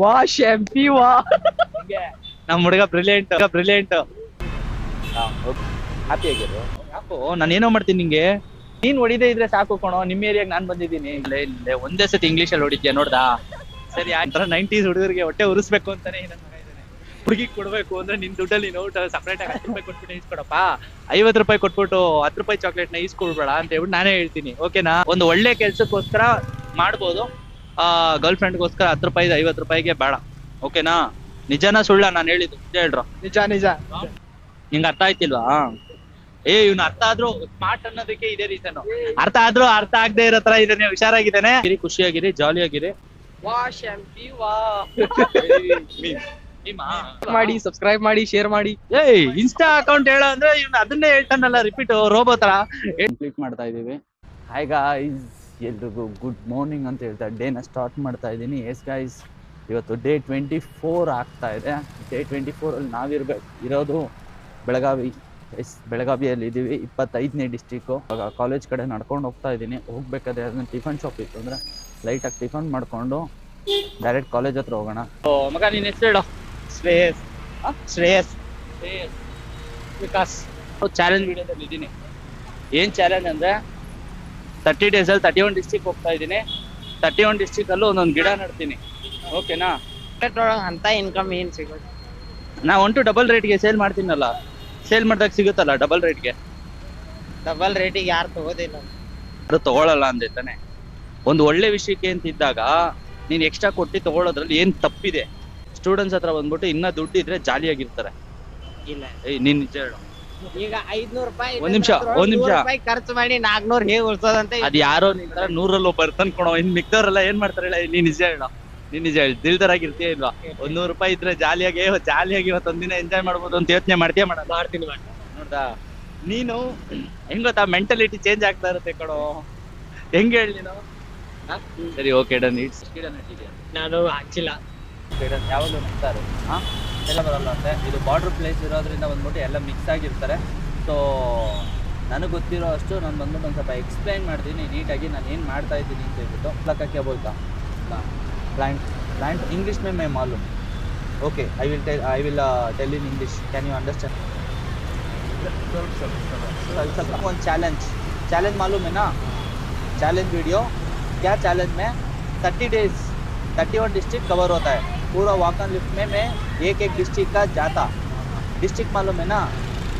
ವಾ ಶೆಂಪಿ ವಾ ನಮ್ ಹುಡುಗ ಬ್ರಿಲಿಯಂಟ್ ಹ್ಯಾಪಿ ಆಗಿರು. ಯಾಕೋ ನಾನು ಏನೋ ಮಾಡ್ತೀನಿ ನಿಂಗೆ. ನೀನ್ ಹೊಡಿದೇ ಇದ್ರೆ ಸಾಕು ಕಣೋ. ನಿಮ್ ಏರಿಯಾಗ ನಾನ್ ಬಂದಿದ್ದೀನಿ. ಒಂದೇ ಸತಿ ಇಂಗ್ಲಿಷ್ ಅಲ್ಲಿ ಹೊಡಿದ್ಯಾ ನೋಡ್ದಾ? ಸರಿ ಆಯ್ತು. 90s ಹುಡುಗರಿಗೆ ಹೊಟ್ಟೆ ಉರಿಸ್ಬೇಕು ಅಂತಾನೆ ನನ್ನ ಮಗ ಇದ್ದಾನೆ. ಹುಡುಗಿಗೆ ಕೊಡ್ಬೇಕು ಅಂದ್ರೆ ನಿನ್ ದುಡ್ಡಲ್ಲಿ ನೀನು ಸಪರೇಟ್ ಆಗಿ 10 ರೂಪಾಯಿ ಕೊಟ್ಬಿಟ್ಟು ಈಸ್ಕೊಡಪ್ಪ. 50 ರೂಪಾಯಿ ಕೊಟ್ಬಿಟ್ಟು 10 ರೂಪಾಯಿ ಚಾಕ್ಲೇಟ್ ನ ಈಸ್ಕೊಡ್ಬೇಡ ಅಂತ ಹೇಳ್ಬಿಟ್ಟು ನಾನೇ ಹೇಳ್ತೀನಿ. ಓಕೆನಾ? ಒಂದು ಒಳ್ಳೆ ಕೆಲ್ಸಕ್ಕೋಸ್ಕರ ಮಾಡ್ಬೋದು. ಗರ್ಲ್ ಫ್ರೆಂಡ್ಗೋಸ್ಕರ 10 ರೂಪಾಯಿ 50 ರೂಪಾಯಿಗೆ ಬೇಡ. ಓಕೆನಾ? ನಿಜನ ಸುಳ್ಳ ನಾನು ಹೇಳಿದ್ದು? ನಿಜ ಹೇಳ್ರು. ನಿಜ ನಿಜ. ನಿಂಗೆ ಅರ್ಥ ಆಯ್ತಿಲ್ವಾ? ಇವ್ನು ಅರ್ಥ ಆದ್ರೂ ಸ್ಮಾರ್ಟ್ ಅನ್ನೋದಕ್ಕೆ ಇದೇ ರೀಸನ್. ಅರ್ಥ ಆದ್ರೂ ಅರ್ಥ ಆಗದೆ ಇರೋ ತರ ಇದ್ದಾನೆ. ಹುಷಾರಾಗಿದ್ದಾನೆ. ಖುಷಿಯಾಗಿರಿ, ಜಾಲಿಯಾಗಿರಿ. ವಾ ಶೆಂಪಿ ವಾ. ಮಾಡಿ, ಸಬ್ಸ್ಕ್ರೈಬ್ ಮಾಡಿ, ಶೇರ್ ಮಾಡಿ. ಇನ್ಸ್ಟಾ ಅಕೌಂಟ್ ಹೇಳ ಅಂದ್ರೆ ಇವ್ನು ಅದನ್ನೇ ಹೇಳ್ತಾನಲ್ಲ ರಿಪೀಟ್ ರೋಬೋ ತರ. ಕಂಪ್ಲೀಟ್ ಮಾಡ್ತಾ ಇದೀವಿ. ಹಾಯ್ ಗಾಯ್ಸ್, ಎಲ್ರಿಗೂ ಗುಡ್ ಮಾರ್ನಿಂಗ್ ಅಂತ ಹೇಳ್ತಾ ಡೇನ ಸ್ಟಾರ್ಟ್ ಮಾಡ್ತಾ ಇದ್ದೀನಿ. ಎಸ್ ಗಾಯ್ಸ್, ಇವತ್ತು ಡೇ 24 ಆಗ್ತಾ ಇದೆ. ಡೇ 24 ಅಲ್ಲಿ ನಾವಿರೋದು ಬೆಳಗಾವಿ. ಬೆಳಗಾವಿಯಲ್ಲಿ ಇದ್ದೀವಿ. 25ನೇ ಡಿಸ್ಟಿಕ್ಕು. ಕಾಲೇಜ್ ಕಡೆ ನಡ್ಕೊಂಡು ಹೋಗ್ತಾ ಇದ್ದೀನಿ. ಹೋಗ್ಬೇಕಾದ್ರೆ ಅದನ್ನ ಟಿಫನ್ ಶಾಪ್ ಇತ್ತು ಅಂದ್ರೆ ಲೈಟಾಗಿ ಟಿಫನ್ ಮಾಡ್ಕೊಂಡು ಡೈರೆಕ್ಟ್ ಕಾಲೇಜ್ ಹತ್ರ ಹೋಗೋಣ. ಮಗ ನೀನ್ ಹೆಸರು ಹೇಳೋ. ಶ್ರೇಯಸ್. ಶ್ರೇಯಸ್. ವಿಕಾಸ್. ಚಾಲೆಂಜ್ ವಿಡಿಯೋದಲ್ಲಿ ಇದ್ದೀನಿ. ಏನ್ ಚಾಲೆಂಜ್ ಅಂದ್ರೆ 30 days ಅಲ್ಲಿ 31 ಡಿಸ್ಟಿಕ್ ಹೋಗ್ತಾ ಇದ್ದೀನಿ. 31 ಡಿಸ್ಟಿಕ್ ಅಲ್ಲೂ ಒಂದೊಂದು ಗಿಡ ನಡ್ತೀನಿ. ಓಕೆನಾ? ಅಂತ ಇನ್ಕಮ್ ಏನ್ ಸಿಗೋದು? ನಾ 1 ಡಬಲ್ ರೇಟ್ಗೆ ಸೇಲ್ ಮಾಡ್ತೀನಲ್ಲ. ಸೇಲ್ ಮಾಡಿದಾಗ ಸಿಗುತ್ತಲ್ಲ ಡಬಲ್ ರೇಟ್ಗೆ. ಡಬಲ್ ರೇಟಿಗೆ ಯಾರು ತಗೋದಿಲ್ಲ. ಅದು ತಗೊಳಲ್ಲ ಅಂದೆ ತಾನೆ. ಒಂದು ಒಳ್ಳೆ ವಿಷಯಕ್ಕೆ ಅಂತ ಇದ್ದಾಗ ನೀನ್ ಎಕ್ಸ್ಟ್ರಾ ಕೊಟ್ಟು ತಗೊಳ್ಳೋದ್ರಲ್ಲಿ ಏನ್ ತಪ್ಪಿದೆ? ಸ್ಟೂಡೆಂಟ್ಸ್ ಹತ್ರ ಬಂದ್ಬಿಟ್ಟು ಇನ್ನ ದುಡ್ಡು ಇದ್ರೆ ಜಾಲಿಯಾಗಿರ್ತಾರೆ. ಇಲ್ಲ, ನೀನ್ ನಿಜ ಹೇಳು. ಈಗ 500 ರೂಪಾಯಿ ಒಂದ್ ನಿಮಿಷ ಖರ್ಚು ಮಾಡಿ 400 ಹೇಗೆ ಉಳ್ಸೋದಂತ. ಅದ್ ಯಾರೋ ನಿನ್ ತರ 100ರಲ್ಲೂ ಬರ್ತಾನ್ ಕೊಡೋ. ಇನ್ ಮಿಕ್ದವ್ರೆಲ್ಲ ಏನ್ ಮಾಡ್ತಾರೆ ಹೇಳ? ನೀನ್ ನಿಜ ಹೇಳ. ನೀನ್ ನಿಜ ಹೇಳಿ. ದಿಲ್ದರಾಗಿರ್ತೀಯ ಇಲ್ವಾ? 100 ರೂಪಾಯಿ ಇದ್ರೆ ಜಾಲಿಯಾಗಿ ಇವತ್ತೊಂದಿನ ಎಂಜಾಯ್ ಮಾಡ್ಬೋದು ಅಂತ ಯೋಚನೆ ಮಾಡ್ತೀಯ? ಮಾಡ್ತೀನಿ. ನೋಡ್ದಾ? ನೀನು ಹೆಂಗ್ ಗೊತ್ತಾ, ಮೆಂಟಾಲಿಟಿ ಚೇಂಜ್ ಆಗ್ತಾ ಇರುತ್ತೆ ಕಣೋ. ಹೆಂಗ್ ಹೇಳಿ ನೀನು? ಸರಿ ಓಕೆ ಡನ್. ನಾನು ಹಚ್ಚಿಲ್ಲ. ಯಾವಾಗಲೂ ನೆಡ್ತಾರೆ ಎಲ್ಲ ಬರಲ್ಲ ಅಂತೆ. ಇದು ಬಾರ್ಡರ್ ಪ್ಲೇಸ್ ಇರೋದ್ರಿಂದ ಬಂದ್ಬಿಟ್ಟು ಎಲ್ಲ ಮಿಕ್ಸ್ ಆಗಿರ್ತಾರೆ. ಸೊ ನನಗೆ ಗೊತ್ತಿರೋ ಅಷ್ಟು ನಾನು ಬಂದ್ಬಿಟ್ಟು ಒಂದು ಸ್ವಲ್ಪ ಎಕ್ಸ್ಪ್ಲೈನ್ ಮಾಡ್ತೀನಿ ನೀಟಾಗಿ ನಾನು ಏನು ಮಾಡ್ತಾ ಇದ್ದೀನಿ ಅಂತ ಹೇಳ್ಬಿಟ್ಟು. ಲಕ್ಕಕ್ಕೆ ಬೋಲ್ತಾ ಪ್ಲಾಂಟ್ इंग्लिश में मैं मालूम. Okay, I will tell in English. Can you understand? One challenge मालूम है ना? चैलेंज वीडियो क्या? चैलेंज में 30 days 31 डिस्ट्रिक्ट कवर होता है. पूरा वॉक ऑन लिफ्ट में मैं एक डिस्ट्रिक्ट का जाता. डिस्ट्रिक्ट मालूम है ना?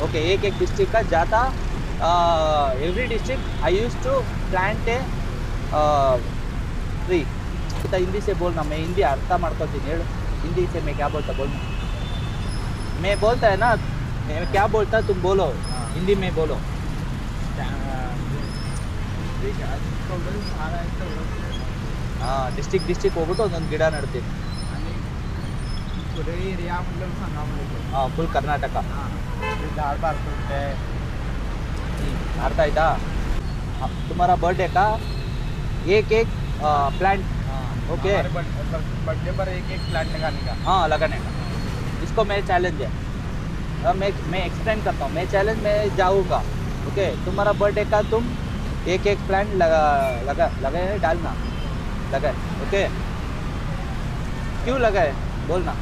ओके, एक डिस्ट्रिक्ट का जाता. Every district I use to plant a tree. Hindi से बोलना. मैं हिंदी अर्थ ಮಾಡ್ಕೊತೀನಿ ಹೇಳು. हिंदी से मैं क्या बोलता बोलना. मैं बोलता है ना, मैं क्या बोलता तुम बोलो. हिंदी में बोलो. डिस्ट्रिक्ट ಹೋಗ್ಬಿಟ್ಟು ಒಂದೊಂದು ಗಿಡ ನಡ್ತೀನಿ. ಫುಲ್ ಕರ್ನಾಟಕ. अर्थ आयता? तुम्हारा बर्थडे का एक प्लांट. ओके, बर्थडे पर एक प्लांट लगाने का. हाँ, लगाने का. इसको मेरा चैलेंज है. मैं एक्सप्लेन करता हूँ. मैं चैलेंज में जाऊँगा. ओके, तुम्हारा बर्थडे का तुम एक प्लांट लगाए डालना. लगाए. ओके, क्यों लगाए बोलना.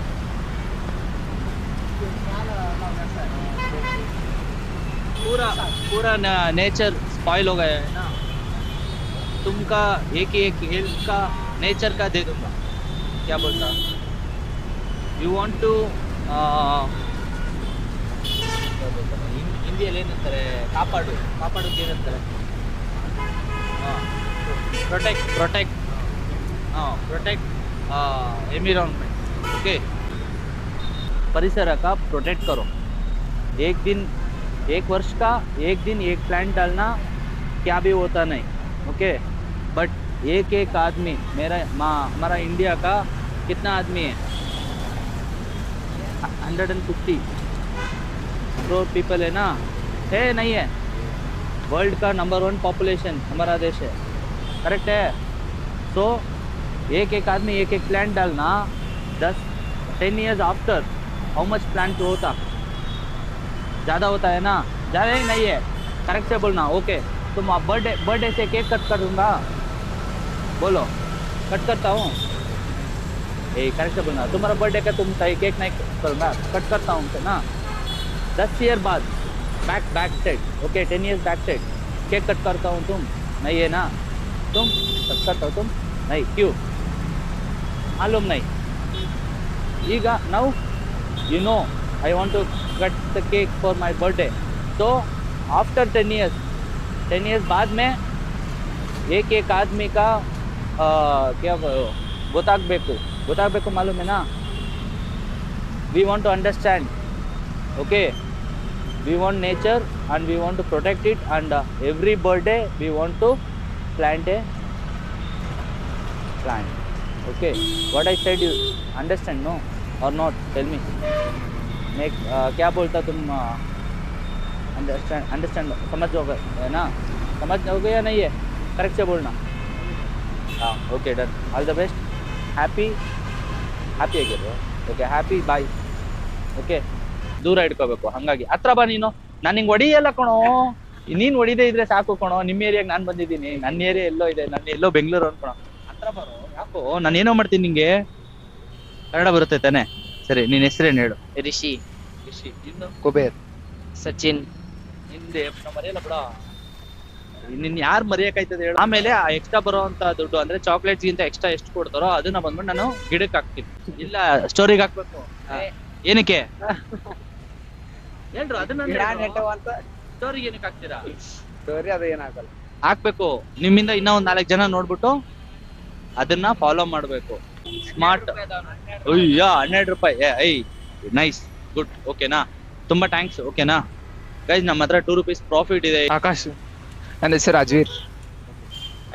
पूरा नेचर स्पॉइल हो गया है ना. तुमका एक हेल्थ का नेचर का दे दूंगा. क्या बोलता? यू वांट टू ಹಿಂದಿಯಲ್ಲಿ ಏನಂತಾರೆ? ಕಾಪಾಡೋಕೆ ಏನಂತಾರೆ? Protect environment. ओके, परिसर का प्रोटेक्ट करो. एक वर्ष का एक दिन एक प्लांट डालना क्या भी होता नहीं. ओके, बट एक आदमी हमारा इंडिया का कितना आदमी है? 150 करोड़ पीपल है ना? है नहीं है? वर्ल्ड का नंबर 1 पॉपुलेशन हमारा देश है. करेक्ट है? तो एक आदमी एक प्लांट डालना. 10 years after how much plant होता? ज़्यादा होता है ना? ज़्यादा ही नहीं है. करेक्ट से बोलना. ओके, तुम बर्थडे से केक कट कर दूंगा. बोलो, कट करता हूँ. करेक्ट से बोलना, तुम्हारा बर्थडे का तुम केक नहीं कट करता हूँ ना 10 ईयर बाद back side, okay 10 years back side cake cut करता हूँ, तुम नहीं है ना, तुम कट करता हो तुम नहीं, क्यों मालूम नहीं. ಈಗ now you know I want to cut the cake for my birthday, so after 10 years बाद में एक आदमी का क्या ಗೊತ್ತಾಗಬೇಕು मालूम है ना. We want to understand, okay, we want nature and we want to protect it, and every birthday we want to plant a plant, okay. What I said you understand, no or not, tell me. make क्या बोलता तुम, understand समझ होगा है ना, समझ होगा या नहीं है, करेक्ट से बोलना. हाँ okay done, all the best, happy ಆಗಿರು, ಓಕೆ ಹ್ಯಾಪಿ ಬಾಯ್, ಓಕೆ ದೂರ ಇಟ್ಕೋಬೇಕು. ಹಾಗಾಗಿ ಹತ್ರ ಬಾ ನೀನು, ನಾನು ಹಿಂಗೆ ಹೊಡಿಯಲ್ಲ ಕಣೋ, ನೀನು ಹೊಡಿದೇ ಇದ್ರೆ ಸಾಕು ಕಣೋ. ನಿಮ್ಮ ಏರಿಯಾಗೆ ನಾನು ಬಂದಿದ್ದೀನಿ, ನನ್ನ ಏರಿಯಾ ಎಲ್ಲೋ ಇದೆ, ನನ್ನ ಎಲ್ಲೋ ಬೆಂಗಳೂರು ಅನ್ಕೊಣ. ಹತ್ರ ಬರೋ, ಯಾಕೋ ನಾನು ಏನೋ ಮಾಡ್ತೀನಿ, ನಿಂಗೆ ಕನ್ನಡ ಬರುತ್ತೆ ತಾನೆ? ಸರಿ, ನಿನ್ನ ಹೆಸರೇನು ಹೇಳು? ರಿಷಿ, ಇನ್ನು ಕುಬೇರ್, ಸಚಿನ್. ನಿಂದೆ ಮರೆಯಲ್ಲ ಬಿಡ, ನಿನ್ ಯಾರು ಮರೆಯಕ್ಕಾಯ್ತದೆ ಹೇಳು. ಆಮೇಲೆ ಆ ಎಕ್ಸ್ಟ್ರಾ ಬರೋಂತ ದುಡ್ಡು ಅಂದ್ರೆ ಚಾಕ್ಲೇಟ್ಸ್ ಗಿಂತ ಎಕ್ಸ್ಟ್ರಾ ಎಷ್ಟು ಕೊಡ್ತಾರೋ ಅದನ್ನ ಬಂದ್ಬಿಟ್ಟು ನಾನು ಗಿಡಕ್ಕೆ ಹಾಕ್ತೀನಿ, ಇಲ್ಲ ಸ್ಟೋರಿಗೆ ಹಾಕ್ಬೇಕು. ಏನಕ್ಕೆ ಹೇಳ್ರು ಅದನ್ನ, ಸ್ಟೋರಿಗೆ ಏನಕ್ಕೆ ಹಾಕ್ತೀರಾ? ಸ್ಟೋರಿ ಅದು ಏನಾಗಲ್ಲ, ಹಾಕ್ಬೇಕು. ನಿಮ್ಮಿಂದ ಇನ್ನೂ ಒಂದ್ 4 ಜನ ನೋಡ್ಬಿಟ್ಟು ಅದನ್ನ ಫಾಲೋ ಮಾಡ್ಬೇಕು. ಸ್ಮಾರ್ಟ್. ಅಯ್ಯ 12 ರೂಪಾಯಿ, ಐ ನೈಸ್, ಗುಡ್, ಓಕೆನಾ, ತುಂಬಾ ಥ್ಯಾಂಕ್ಸ್, ಓಕೆನಾ ಗೈಸ್. ನಮ್ಮ ಹತ್ರ 2 ರೂಪೀಸ್ ಪ್ರಾಫಿಟ್ ಇದೆ. ಆಕಾಶ್, ನನ್ನ ಹೆಸರು ರಾಜವೀರ್.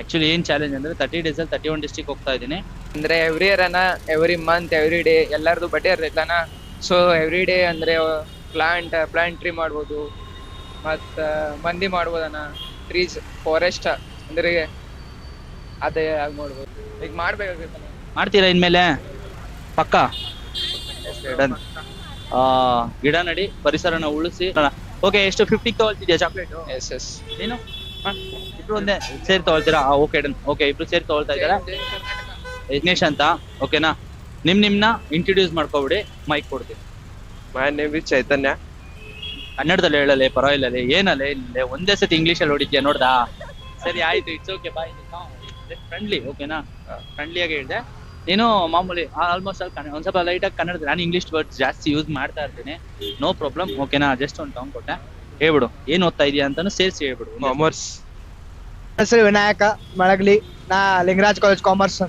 ಆಕ್ಚುಲಿ ಏನ್ ಚಾಲೆಂಜ್ ಅಂದ್ರೆ 30 days ಅಲ್ಲಿ 31 ಡಿಸ್ಟ್ರಿಕ್ಟ್ ಹೋಗ್ತಾ ಇದೀನಿ. ಅಂದ್ರೆ ಎವ್ರಿ ಇಯರ್ ಅನ್ನ, ಎವ್ರಿ ಮಂತ್, ಎವ್ರಿ ಡೇ ಎಲ್ಲರದು ಬಡ್ಡೆ ಇರ್ತೈತನ. ಸೊ ಎವ್ರಿ ಡೇ ಅಂದ್ರೆ ಪ್ಲಾಂಟ್ ಟ್ರೀ ಮಾಡ್ಬೋದು, ಮತ್ತ ಮಂದಿ ಮಾಡ್ಬೋದನ, ಟ್ರೀಸ್ ಫಾರೆಸ್ಟ್ ಅಂದ್ರೆ ಅದೇ ಆಗಿ ಮಾಡ್ಬೋದು. ಈಗ ಮಾಡ್ಬೇಕಾಗುತ್ತೆ. ಮಾಡ್ತೀರಾ ಇನ್ಮೇಲೆ ಪಕ್ಕ? ಗಿಡ ನಡಿ, ಪರಿಸರನ ಉಳಿಸಿ. ಓಕೆ, ಎಷ್ಟು 50 ತಗೊಳ್ತಿದ್ಯಾ ಚಾಕ್ಲೇಟ್? ಎಸ್ ನೀನು ಇಬ್ರು ಒಂದೇ ಸೇರಿ ತಗೊಳ್ತೀರಾ? Okay done. ಓಕೆ, ಇಬ್ರು ಸೇರಿ ತಗೊಳ್ತಾ ಇದ್ದಾರಾ? ಯಜ್ಞೇಶ್ ಅಂತ, ಓಕೆನಾ. ನಿಮ್ನ ಇಂಟ್ರೊಡ್ಯೂಸ್ ಮಾಡ್ಕೊಬಿಡಿ, ಮೈಕ್ ಕೊಡ್ತೀನಿ. ಮೈ ನೇಮ್ ಇಸ್ ಚೈತನ್ಯ. ಕನ್ನಡದಲ್ಲಿ ಹೇಳಲೆ, ಪರವಾಗಿಲ್ಲ, ಏನಲ್ಲೇ ಒಂದೇ ಸತಿ ಇಂಗ್ಲೀಷಲ್ಲಿ ಹೊಡಿದ್ಯಾ ನೋಡ್ದಾ? ಸರಿ ಆಯ್ತು, ಇಟ್ಸ್ ಓಕೆ, ಬಾಯ್. ಫ್ರೆಂಡ್ಲಿ, ಓಕೆನಾ, ಫ್ರೆಂಡ್ಲಿಯಾಗಿ ಹೇಳಿದೆ. ನೀನು ಮಾಮೂಲಿ ಆಲ್ಮೋಸ್ಟ್ ಅಲ್ಲಿ ಒಂದ್ ಸ್ವಲ್ಪ ಲೈಟ್ ಆಗಿ ಕನ್ನಡ, ನಾನು ಇಂಗ್ಲಿಷ್ ವರ್ಡ್ಸ್ ಜಾಸ್ತಿ ಯೂಸ್ ಮಾಡ್ತಾ ಇರ್ತೀನಿ, ನೋ ಪ್ರಾಬ್ಲಮ್, ಓಕೆನಾ. ಜಸ್ಟ್ ಒಂದು ಟಾಂಗ್ ಕೊಟ್ಟೆ, ಹೇಳ್ಬಿಡು ಏನ್ ಓದ್ತಾ ಇದೀಯಾ ಅಂತಾನು ಸೇರಿಸಿ ಹೇಳ್ಬಿಡು. ಕಾಮರ್ಸ್. ಹೆಸರು ವಿನಾಯಕ ಮಳಗ್ಲಿ, ನಾ ಲಿಂಗರಾಜ್ ಕಾಲೇಜ್ ಕಾಮರ್ಸ್.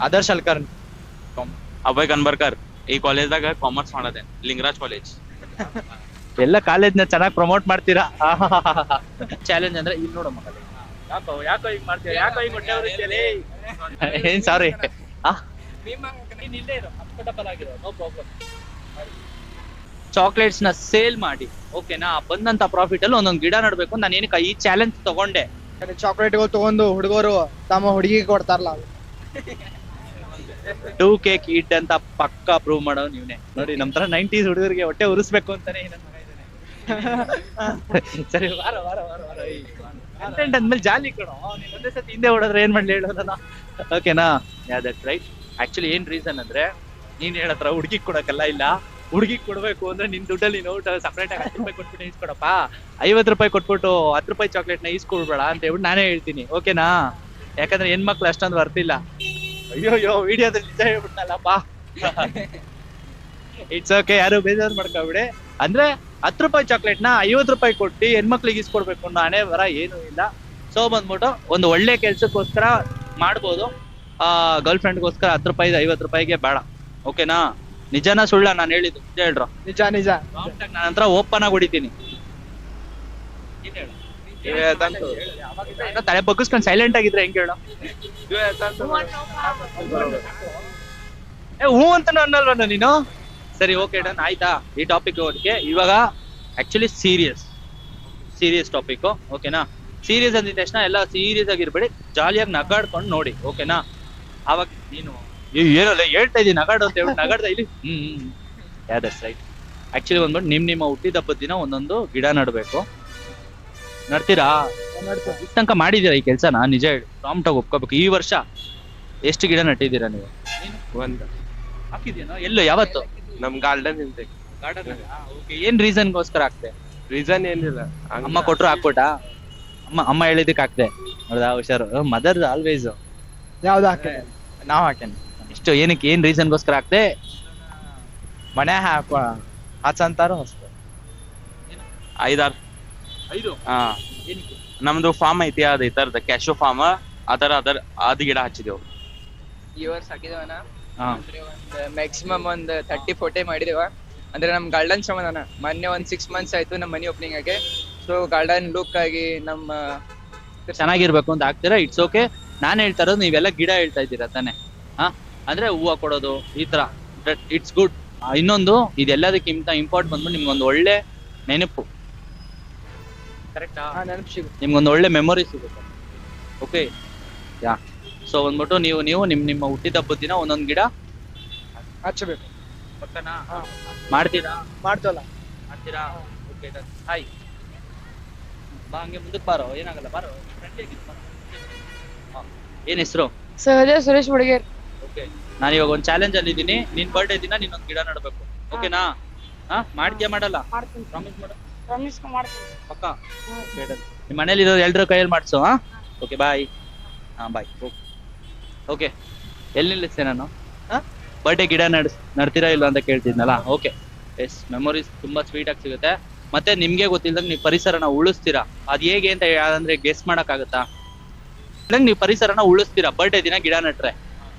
ಆದರ್ಶ್ ಅಲ್ಕರ್, ಅಭಯ್ ಕನ್ಬರ್ಕರ್, ಈ ಕಾಲೇಜ್ದಾಗ ಕಾಮರ್ಸ್ ಮಾಡೋದೆ, ಲಿಂಗರಾಜ್ ಕಾಲೇಜ್. ಎಲ್ಲ ಕಾಲೇಜ್ನ ಚೆನ್ನಾಗಿ ಪ್ರಮೋಟ್ ಮಾಡ್ತೀರಾ. ಚಾಲೆಂಜ್ ಅಂದ್ರೆ ಇಲ್ಲಿ ನೋಡೋ ಮಕ್ಕಳು, ಯಾಕೋ ಹಿಂಗ್ ಮಾಡ್ತೀರಾ, ಯಾಕೋ ಹಿಂಗ್ ಹೊಟ್ಟೆ ಉರಿಸ್ತೀಯಲೇ? ಏನ್ ಸಾರಿ, ನೀನ್ ಇಲ್ಲೇ ಇರೋ, ಕಂಫರ್ಟಬಲ್ ಆಗಿರೋ, ನೋ ಪ್ರಾಬ್ಲಮ್. ಚಾಕ್ಲೇಟ್ಸ್ ನ ಸೇಲ್ ಮಾಡಿ, ಓಕೆನಾ, ಬಂದಂತ ಪ್ರಾಫಿಟ್ ಅಲ್ಲಿ ಒಂದೊಂದು ಗಿಡ ನಡ್ಬೇಕು. ನಾನು ಏನಕ್ಕೆ ಈ ಚಾಲೆಂಜ್ ತಗೊಂಡೆ? ಚಾಕ್ಲೇಟ್ಗಳು ತಗೊಂಡು ಹುಡುಗರು ತಮ್ಮ ಹುಡುಗಿಗೆ ಕೊಡ್ತಾರಲ್ಲ, 2 ಕೇಕ್ ಇಟ್ ಅಂತ ಪಕ್ಕ ಪ್ರೂವ್ ಮಾಡೋ ನೀವ್ನೆ. ನೋಡಿ, ನಮ್ ತರ 90s ಹುಡುಗರಿಗೆ ಹೊಟ್ಟೆ ಉರಿಸ್ಬೇಕು ಅಂತಾನೆ ನನ್ನ ಮಗ ಇದ್ದಾನೆ. ಸರಿ, ವಾರ ಕಂಟೆಂಟ್ ಅಂದ್ಮೇಲೆ ಜಾಲಿ ಕಣೋ. ನೀನ್ ಒಂದೇ ಸತಿ ಹಿಂದೆ ಹೊಡೋದ್ರೆ ಏನ್ ಮಾಡ್ಲಿ ಹೇಳೋದನ್ನ, ಓಕೆನಾ. That right. ಆಕ್ಚುಲಿ ಏನ್ ರೀಸನ್ ಅಂದ್ರೆ, ನೀನ್ ಹೇಳತ್ರ ಹುಡುಗಿಗೆ ಕೊಡಕ್ಕಲ್ಲ, ಇಲ್ಲ ಹುಡುಗಿಗೆ ಕೊಡ್ಬೇಕು ಅಂದ್ರೆ ನಿನ್ ದುಡ್ಡಲ್ಲಿ ನೋಟ್ ಸಪ್ರೇಟ್ ಆಗಿ 10 ರೂಪಾಯಿ ಕೊಟ್ಬಿಟ್ಟು ಈಸ್ಕೊಡಪ್ಪ, 50 ರೂಪಾಯಿ ಕೊಟ್ಬಿಟ್ಟು 10 ರೂಪಾಯಿ ಚಾಕ್ಲೇಟ್ ನ ಈಸ್ಕೊಡ್ಬೇಡ ಅಂತ ಹೇಳ್ಬಿಟ್ಟು ನಾನೇ ಹೇಳ್ತೀನಿ, ಓಕೆನಾ. ಯಾಕಂದ್ರೆ ಹೆಣ್ಮಕ್ಳು ಅಷ್ಟೊಂದು ಬರ್ತಿಲ್ಲ. ಅಯ್ಯೋ ವಿಡಿಯೋದಲ್ಲಿ ನಿಜ ಹೇಳ್ಬಿಟ್ನಲ್ಲಪ್ಪ. ಇಟ್ಸ್ ಓಕೆ, ಯಾರು ಬೇಜಾರು ಮಾಡ್ಕೊಬಿಡಿ. ಅಂದ್ರೆ 10 ರೂಪಾಯಿ ಚಾಕ್ಲೇಟ್ ನ 50 ರೂಪಾಯಿ ಕೊಟ್ಟು ಹೆಣ್ಮಕ್ಳಿಗೆ ಇಸ್ಕೊಡ್ಬೇಕು ಅನ್ನೋ ಹಣೆ ಬರ ಏನು ಇಲ್ಲ. ಸೊ ಬಂದ್ಬಿಟ್ಟು ಒಂದು ಒಳ್ಳೆ ಕೆಲ್ಸಕ್ಕೋಸ್ಕರ ಮಾಡ್ಬೋದು, ಗರ್ಲ್ ಫ್ರೆಂಡ್ಗೋಸ್ಕರ 10 ರೂಪಾಯಿ 50 ರೂಪಾಯಿಗೆ ಬೇಡ, ಓಕೆನಾ. ನಿಜನಾ ಸುಳ್ಳ ನಾನು ಹೇಳಿದ್ದು? ನಿಜ ಹೇಳ್ರು. ನಿಜ. ನಾನು ಹತ್ರ ಓಪನ್ ಆಗಿ ಹೊಡಿತೀನಿ. ತಲೆ ಬಗ್ಗಿಸ್ಕೊಂಡು ಸೈಲೆಂಟ್ ಆಗಿದ್ರೆ ಹೆಂಗ್ ಹೇಳು? ಹೂ ಅಂತ ಅನ್ನಲ್ವ ನೀನು? ಸರಿ, ಓಕೆ ಡನ್, ಆಯ್ತಾ. ಈ ಟಾಪಿಕ್ ಹೋಗಕ್ಕೆ ಇವಾಗ ಆಕ್ಚುಲಿ ಸೀರಿಯಸ್ ಟಾಪಿಕ್, ಓಕೆನಾ. ಸೀರಿಯಸ್ ಅಂದಿದ ತಕ್ಷಣ ಎಲ್ಲ ಸೀರಿಯಸ್ ಆಗಿರ್ಬೇಡಿ, ಜಾಲಿಯಾಗಿ ನಗಾಡ್ಕೊಂಡು ನೋಡಿ, ಓಕೆನಾ. ಅವಾಗ ನೀನು ಏನಲ್ಲ ಹೇಳ್ತಾ ಇದೀನಿ ನಗಾಡು ಅಂತ ಹೇಳ್ಬಿಟ್ಟು ನಗಾಡ್ದ ಇಲ್ಲಿ. That's right. ಆಕ್ಚುಲಿ ಬಂದ್ಬಿಟ್ಟು ನಿಮ್ಮ ಹುಟ್ಟಿದಬ್ಬದ ದಿನ ಒಂದೊಂದು ಗಿಡ ನಡ್ಬೇಕು. ನಡ್ತೀರಾ? ಇಷ್ಟ ಮಾಡಿದೀರಾ ಈ ಕೆಲ್ಸನ? ನಿಜ ಹೇಳಿ, ಪ್ರಾಂಪ್ಟಾಗಿ ಒಪ್ಕೋಬೇಕು. ಈ ವರ್ಷ ಎಷ್ಟು ಗಿಡ ನಟ್ಟಿದ್ದೀರಾ ನೀವು? ಒಂದ್ ಹಾಕಿದ್ಯೇನೋ ಎಲ್ಲೋ ಯಾವತ್ತು ನಮ್ ಗಾರ್ಡನ್ ಇಂತೆ ಗಾರ್ಡನ್ ಏನ್ ರೀಸನ್ಗೋಸ್ಕರ ಹಾಕ್ದೆ? ರೀಸನ್ ಏನಿಲ್ಲ ಅಮ್ಮ ಕೊಟ್ರು ಹಾಕ್ಬಿಟ್ಟಾ? ಅಮ್ಮ ಹೇಳಿದಕ್ಕೆ ಹಾಕ್ದೆ ಹೌದಾ? ಹುಷಾರು, ಮದರ್ ಆಲ್ವೇಸ್. ಯಾವ್ದು ಹಾಕಿದೆ? ನಾವ್ ಹಾಕೇನಿ ಎಷ್ಟು ಏನಕ್ಕೆ ಏನ್ ರೀಸನ್ಗೋಸ್ಕರ ಹಾಕ್ದೆ? ಮನೆ ಹಾಕುವ ಹಚ್ಚಂತಾರು ಹೊಸ್ತು 5-6 ಹಾ ನಮ್ದು ಫಾರ್ಮ್ ಐತಿ ಅದ ಈ ತರದ ಕ್ಯಾಶೋ ಫಾರ್ಮ್ ಅದ್ ಗಿಡ ಹಚ್ಚಿದೆವು. ಈ ವರ್ಷ ಹಾಕಿದೇವನ ಹಾ. ಅಂದ್ರೆ ಒಂದ್ ಮ್ಯಾಕ್ಸಿಮಮ್ ಒಂದ್ 30-40 ಮಾಡಿದೇವ. ಅಂದ್ರೆ ನಮ್ ಗಾರ್ಡನ್ ಸಂಬಂಧನ ಮೊನ್ನೆ ಒಂದ್ 6 months ಆಯ್ತು ನಮ್ ಮನಿ ಓಪನಿಂಗ್ ಆಗಿ. ಸೊ ಗಾರ್ಡನ್ ಲುಕ್ ಆಗಿ ನಮ್ಮ ಚೆನ್ನಾಗಿರ್ಬೇಕು ಅಂತ ಹಾಕ್ತೀರಾ, ಇಟ್ಸ್ ಓಕೆ. ನಾನ್ ಹೇಳ್ತಾ ಇರೋದು ನೀವೆಲ್ಲ ಗಿಡ ಹೇಳ್ತಾ ಇದ್ದೀರಾ ತಾನೆ? ಹಾ, ಅಂದ್ರೆ ಹೂವ ಕೊಡೋದು ಈ ತರ, ಇಟ್ಸ್ ಗುಡ್. ಇನ್ನೊಂದು ಇದೆಲ್ಲದಕ್ಕಿಂತ ಇಂಪಾರ್ಟೆಂಟ್ ಬಂದ್ಬಿಟ್ಟು ನಿಮ್ಗೊಂದು ಒಳ್ಳೆ ನೆನಪು, ಕರೆಕ್ಟಾ? ನೆನಪು ಸಿಗುತ್ತೆ. ನಿಮ್ಗೊಂದು ಒಳ್ಳೆ ಮೆಮೊರಿ ಸಿಗುತ್ತೆ. Okay yeah. ಸೊ ಬಂದ್ಬಿಟ್ಟು ನೀವು ನಿಮ್ಮ ಹುಟ್ಟಿದ ಹಬ್ಬದ ದಿನ ಒಂದೊಂದು ಗಿಡ ಹಚ್ಚಬೇಕು. ಮಾಡ್ತೀರಾ? ಮಾಡ್ತವಲ್ಲ. ಮಾಡ್ತೀರಾ? ಓಕೆ ಹಾಯ್ ಬಾ, ಹಂಗೆ ಮುಂದಕ್ಕೆ ಬಾರೋ, ಏನಾಗಲ್ಲ ಬಾರೋ. ಏನ್ ಹೆಸರು? ಸಹಜ ಸುರೇಶ್ ಹುಡುಗೇರ್. ಓಕೆ, ನಾನು ಇವಾಗ ಒಂದು ಚಾಲೆಂಜ್ ಅಲ್ಲಿ ಇದ್ದೀನಿ. ನಿನ್ ಬರ್ಡೇ ದಿನ ನೀನೊಂದು ಗಿಡ ನಡಬೇಕು, ಓಕೆನಾ? ಹಾ, ಮಾಡ್ತೀಯಾ ಮಾಡಲ್ಲ? ಮಾಡ್ತೀನಿ. ಪ್ರಾಮಿಸ್ ಮಾಡು. ಪ್ರಾಮಿಸ್ ಮಾಡ್ತೀನಿ. ಪಕ್ಕ ನಿಮ್ಮ ಮನೇಲಿ ಇರೋ ಎಲ್ರ ಕೈಯಲ್ಲಿ ಮಾಡ್ಸು. ಹಾ, ಓಕೆ ಬಾಯ್. ಹಾ ಬಾಯ್. ಓಕೆ, ಎಲ್ಲಿ ನಿಲ್ಲಿಸ್ತೇನೆ ನಾನು? ಬರ್ಡೇ ಗಿಡ ನಡ್ತೀರಾ ಇಲ್ಲ ಅಂತ ಕೇಳ್ತಿದ್ನಲ್ಲ. ಓಕೆ, ಎಸ್, ಮೆಮೊರೀಸ್ ತುಂಬಾ ಸ್ವೀಟ್ ಆಗಿ ಸಿಗುತ್ತೆ. ಮತ್ತೆ ನಿಮ್ಗೆ ಗೊತ್ತಿಲ್ದಂಗೆ ನೀವು ಪರಿಸರನ ಉಳಿಸ್ತೀರಾ. ಅದ್ ಹೇಗೆ ಅಂತ ಯಾರಂದ್ರೆ ಗೆಸ್ ಮಾಡಕ್ಕಾಗತ್ತಾ? ನೀವು ಪರಿಸರನ ಉಳಿಸ್ತೀರಾ ಬರ್ಡೇ ದಿನ ಗಿಡ ನಟ್ರೆ.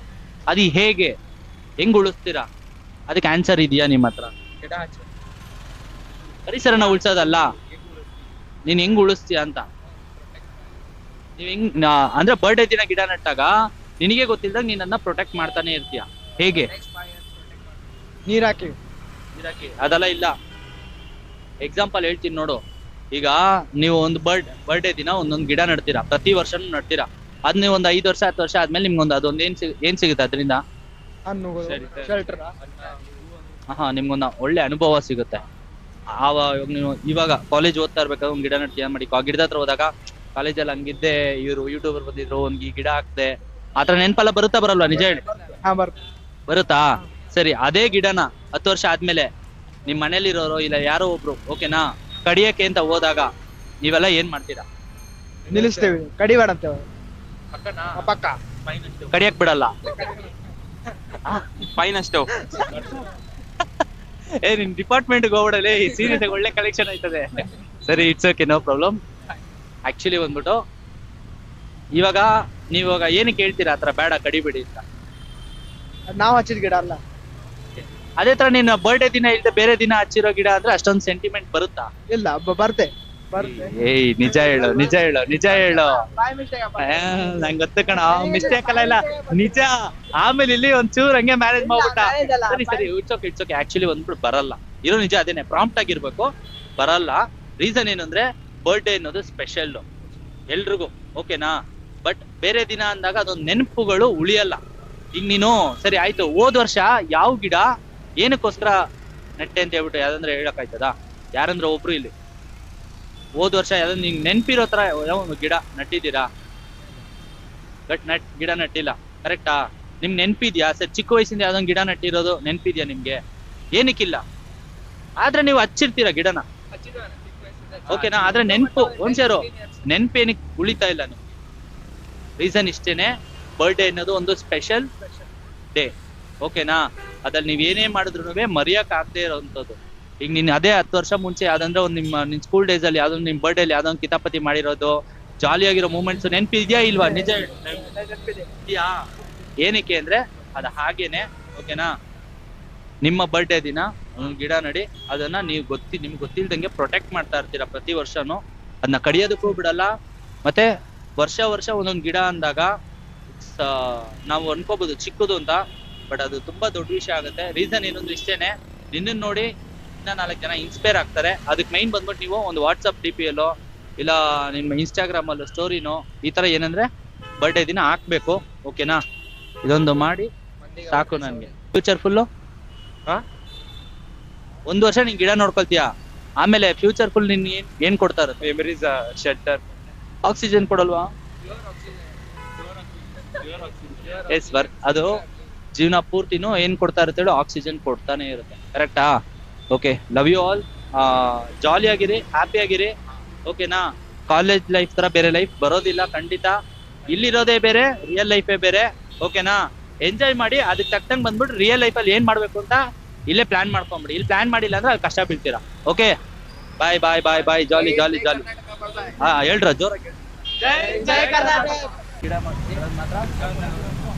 ಅದು ಹೇಗೆ, ಹೆಂಗ್ ಉಳಿಸ್ತೀರಾ? ಅದಕ್ಕೆ ಆನ್ಸರ್ ಇದೆಯಾ ನಿಮ್ಮ ಹತ್ರ? ಗಿಡ ಹಚ್ಚ ಪರಿಸರನ ಉಳ್ಸೋದಲ್ಲ, ನೀನ್ ಹೆಂಗ್ ಉಳಿಸ್ತೀಯ ಅಂತ. ನೀವ್ ಹೆಂಗ್ ಅಂದ್ರೆ ಬರ್ಡೇ ದಿನ ಗಿಡ ನಟ್ಟಾಗ ನಿನಗೆ ಗೊತ್ತಿಲ್ದಾಗ ನೀನ್ ಅದನ್ನ ಪ್ರೊಟೆಕ್ಟ್ ಮಾಡ್ತಾನೆ ಇರ್ತೀಯ. ಹೇಗೆ? ನೀರ್ ಹಾಕಿ. ಅದೆಲ್ಲ ಇಲ್ಲ. ಎಕ್ಸಾಂಪಲ್ ಹೇಳ್ತೀನಿ ನೋಡು. ಈಗ ನೀವು ಒಂದು ಬರ್ಡೇ ದಿನ ಒಂದೊಂದು ಗಿಡ ನಡ್ತೀರಾ, ಪ್ರತಿ ವರ್ಷನೂ ನಡ್ತೀರಾ. ಅದ್ ನೀವು ಒಂದು 5 ವರ್ಷ 10 ವರ್ಷ ಆದ್ಮೇಲೆ ನಿಮ್ಗೊಂದು ಅದೊಂದು ಏನ್ ಸಿಗುತ್ತೆ ಅದರಿಂದ? ಹಣ್ಣುಗಳು, ಶೆಲ್ಟರ್. ಹಾ, ನಿಮ್ಗೊಂದು ಒಳ್ಳೆ ಅನುಭವ ಸಿಗುತ್ತೆ. ನೀವು ಇವಾಗ ಕಾಲೇಜ್ ಓದ್ತಾ ಇರ್ಬೇಕಾದ್ರೆ ಒಂದ್ ಗಿಡ ನಡ್ತೀಯ ಮಾಡಿ, ಗಿಡದ ಹತ್ರ ಹೋದಾಗ ಕಾಲೇಜಲ್ಲಿ ಹಂಗಿದ್ದೆ, ಇವರು ಯೂಟ್ಯೂಬರ್ ಬಂದಿದ್ರು, ಒಂದ್ ಗಿಡ ಹಾಕ್ದೆ, ಆತರ ನೆನಪೆಲ್ಲ ಬರುತ್ತಾ ಬರಲ್ವಾ? ನಿಜ ಹೇಳಿ. ಹಾ, ಬರುತ್ತಾ? ಸರಿ, ಅದೇ ಗಿಡನ 10 ವರ್ಷ ಆದ್ಮೇಲೆ ನಿಮ್ ಮನೇಲಿರೋರು ಇಲ್ಲ ಯಾರೋ ಒಬ್ರು ಓಕೆನಾ ಕಡಿಯಕ್ಕೆ ಅಂತ ಹೋದಾಗ ನೀವೆಲ್ಲ ಏನ್ ಮಾಡ್ತೀರಾ? ನಿಲ್ಲಿಸ್ತೇವೆ, ಕಡಿಬೇಡ ಅಂತೇವೆ. ಪಕ್ಕ ಕಡಿಯಕ್ ಬಿಡಲ್ಲ. ಫೈನ್ ಅಷ್ಟು ನಿಮ್ ಡಿಪಾರ್ಟ್ಮೆಂಟ್ ಹೋಗ್ಬಿಡಲಿ, ಸೀರಿಯಸ್ ಆಗಿ ಒಳ್ಳೆ ಕಲೆಕ್ಷನ್ ಆಯ್ತದೆ. ಸರಿ, it's okay, no problem. Actually ಬಂದ್ಬಿಟ್ಟು ಇವಾಗ ನೀವಾಗ ಏನಕ್ಕೆ ಹೇಳ್ತೀರಾ ಆತರ ಬೇಡ ಕಡಿಬಿಡಿ ಅಂತ? ನಾವ್ ಹಚ್ಚಿದ ಗಿಡ ಅಲ್ಲ. ಅದೇ ತರ ನೀನು ಬರ್ಡೇ ದಿನ ಇಲ್ಲದೆ ಬೇರೆ ದಿನ ಹಚ್ಚಿರೋ ಗಿಡ ಅಂದ್ರೆ ಅಷ್ಟೊಂದು ಸೆಂಟಿಮೆಂಟ್ ಬರುತ್ತಾ? ಇಲ್ಲ, ಬರ್ತೆ. ಏಯ್, ನಿಜ ಹೇಳು. ನಂಗೆ ಗೊತ್ತು ಕಣ, ಮಿಸ್ಟೇಕ್ ಇಲ್ಲ ನಿಜ. ಆಮೇಲೆ ಇಲ್ಲಿ ಒಂಚೂರು ಹಂಗೆ ಮ್ಯಾರೇಜ್ ಮಾಡ್ಬಿಟ್ಟ. ಸರಿ, ಇಟ್ಸ್ ಓಕೆ. ಆಕ್ಚುಲಿ ಒಂದ್ಬಿಟ್ಟು ಬರಲ್ಲ ಇರೋ ನಿಜ, ಅದೇನೆ ಪ್ರಾಂಪ್ಟ್ ಆಗಿರ್ಬೇಕು. ಬರಲ್ಲ. ರೀಸನ್ ಏನು ಅಂದ್ರೆ ಬರ್ಡೇ ಅನ್ನೋದು ಸ್ಪೆಷಲ್ ಎಲ್ರಿಗೂ, ಓಕೆನಾ? ಬಟ್ ಬೇರೆ ದಿನ ಅಂದಾಗ ಅದೊಂದು ನೆನಪುಗಳು ಉಳಿಯಲ್ಲ. ಈಗ ನೀನು ಸರಿ ಆಯ್ತು, ಹೋದ್ ವರ್ಷ ಯಾವ ಗಿಡ ಏನಕ್ಕೋಸ್ಕರ ನೆಟ್ಟೆ ಅಂತ ಹೇಳ್ಬಿಟ್ಟು ಯಾವ್ದಂದ್ರೆ ಹೇಳಕ್ ಯಾರಂದ್ರೆ ಒಬ್ರು ಇಲ್ಲಿ ಹೋದ್ ವರ್ಷ ಯಾವ್ದು ನಿಂಗೆ ನೆನ್ಪಿರೋ ತರ ಯಾವ ಗಿಡ ನಟ್ಟಿದ್ದೀರಾ? ಗಿಡ ನಟ್ಟಿಲ್ಲ, ಕರೆಕ್ಟಾ? ನಿಮ್ಗೆ ನೆನ್ಪಿದ್ಯಾ? ಸರ್, ಚಿಕ್ಕ ವಯಸ್ಸಿಂದ ಯಾವ್ದೊಂದು ಗಿಡ ನಟ್ಟಿರೋದು ನೆನ್ಪಿದ್ಯಾ ನಿಮ್ಗೆ? ಏನಕ್ಕಿಲ್ಲ, ಆದ್ರೆ ನೀವು ಹಚ್ಚಿರ್ತೀರಾ ಗಿಡನ, ಓಕೆನಾ? ಆದ್ರೆ ನೆನ್ಪು ಒಂದ್ಸೇರು ನೆನ್ಪೇನಕ್ಕೆ ಉಳಿತಾ ಇಲ್ಲ ನೀವು. ರೀಸನ್ ಇಷ್ಟೇನೆ, ಬರ್ಡೇ ಅನ್ನೋದು ಒಂದು ಸ್ಪೆಷಲ್ ಡೇ, ಓಕೆನಾ? ಅದ್ರಲ್ಲಿ ನೀವ್ ಏನೇ ಮಾಡಿದ್ರು ಮರೆಯಕ್ ಆಗದೆ ಇರೋಂಥದ್ದು. ಈಗ ನೀನ್ ಅದೇ 10 ವರ್ಷ ಮುಂಚೆ ಯಾವ್ದಂದ್ರೆ ಒಂದ್ ನಿನ್ ಸ್ಕೂಲ್ ಡೇಸ್ ಅಲ್ಲಿ ಯಾವ್ದೊಂದು ನಿಮ್ ಬರ್ಡೇ ಅಲ್ಲಿ ಯಾವ್ದೊಂದು ಕಿತಾಪತಿ ಮಾಡಿರೋದು, ಜಾಲಿಯಾಗಿರೋ ಮೂಮೆಂಟ್ಸ್ ನೆನ್ಪಿದ್ಯಾ ಇಲ್ವಾ? ನಿಜ ಇದೆಯಾ? ಏನಕ್ಕೆ ಅಂದ್ರೆ ಅದ ಹಾಗೇನೆ, ಓಕೆನಾ? ನಿಮ್ಮ ಬರ್ಡೇ ದಿನ ಒಂದ್ ಗಿಡ ನಡಿ, ಅದನ್ನ ನಿಮ್ಗೆ ಗೊತ್ತಿಲ್ದಂಗೆ ಪ್ರೊಟೆಕ್ಟ್ ಮಾಡ್ತಾ ಇರ್ತೀರಾ ಪ್ರತಿ ವರ್ಷನೂ. ಅದನ್ನ ಕಡಿಯೋದಕ್ಕೂ ಬಿಡಲ್ಲ. ಮತ್ತೆ ವರ್ಷ ಒಂದೊಂದು ಗಿಡ ಅಂದಾಗ ನಾವು ಅನ್ಕೋಬಹುದು ಚಿಕ್ಕದು ಅಂತ, ಬಟ್ ಅದು ತುಂಬಾ ದೊಡ್ಡ ವಿಷಯ ಆಗುತ್ತೆ. ರೀಸನ್ ಏನಂದ್ರೆ ಇಷ್ಟೇನೆ, ನಿನ್ನ ನೋಡಿ ಇನ್ನ 4 ಜನ ಇನ್ಸ್ಪೈರ್ ಆಗ್ತಾರೆ. ಅದಕ್ಕೆ ಮೈನ್ ಬಂದ್ಬಿಟ್ಟು ನೀವು ಒಂದು ವಾಟ್ಸಪ್ DP-ಯಲ್ಲೋ ಇಲ್ಲ ನಿಮ್ಮ ಇನ್ಸ್ಟಾಗ್ರಾಮ್ ಅಲ್ಲೋ ಸ್ಟೋರಿನೋ ಈ ತರ ಏನಂದ್ರೆ ಬರ್ಡೇ ದಿನ ಹಾಕ್ಬೇಕು, ಓಕೆನಾ? ಇದೊಂದು ಮಾಡಿ ಸಾಕು ನನ್ಗೆ. ಫ್ಯೂಚರ್ ಫುಲ್ಲು 1 ವರ್ಷ ನೀನ್ ಗಿಡ ನೋಡ್ಕೊಳ್ತೀಯಾ, ಆಮೇಲೆ ಫ್ಯೂಚರ್ ಫುಲ್ ನಿನ್ ಏನ್ ಕೊಡ್ತಾ ಇರುತ್ತೆ? Memories, shelter. ಆಕ್ಸಿಜನ್ ಕೊಡಲ್ವಾ? ಎಸ್, ಅದು ಜೀವನ ಪೂರ್ತಿನೂ ಏನ್ ಕೊಡ್ತಾ ಇರುತ್ತೆ ಹೇಳು, ಆಕ್ಸಿಜನ್ ಕೊಡ್ತಾನೆ ಇರುತ್ತೆ. ಕರೆಕ್ಟಾ? Okay, love you all. Jolly ಆಗಿರಿ, ಹ್ಯಾಪಿ ಆಗಿರಿ. ಓಕೆನಾ? ಕಾಲೇಜ್ ಲೈಫ್ ತರ ಬೇರೆ ಲೈಫ್ ಬರೋದಿಲ್ಲ ಖಂಡಿತ. ಇಲ್ಲಿರೋದೇ ಬೇರೆ, ರಿಯಲ್ ಲೈಫೇ ಬೇರೆ. ಓಕೆನಾ? ಎಂಜಾಯ್ ಮಾಡಿ, ಅದಕ್ಕೆ ತಕ್ಕಂಗೆ ಬಂದ್ಬಿಟ್ಟು ರಿಯಲ್ ಲೈಫಲ್ಲಿ ಏನ್ ಮಾಡ್ಬೇಕು ಅಂತ ಇಲ್ಲೇ ಪ್ಲಾನ್ ಮಾಡ್ಕೊಂಬಿಡಿ. ಇಲ್ಲಿ ಪ್ಲಾನ್ ಮಾಡಿಲ್ಲ ಅಂದ್ರೆ ಅಲ್ಲಿ ಕಷ್ಟ ಬೀಳ್ತೀರಾ. ಓಕೆ, ಬಾಯ್ ಬಾಯ್ ಬಾಯ್ ಬಾಯ್. ಜಾಲಿ ಜಾಲಿ ಜಾಲಿ. ಹೇಳ್ರ ಜೋರಾಗಿ ಗಿಡ ಮಾತ್ರ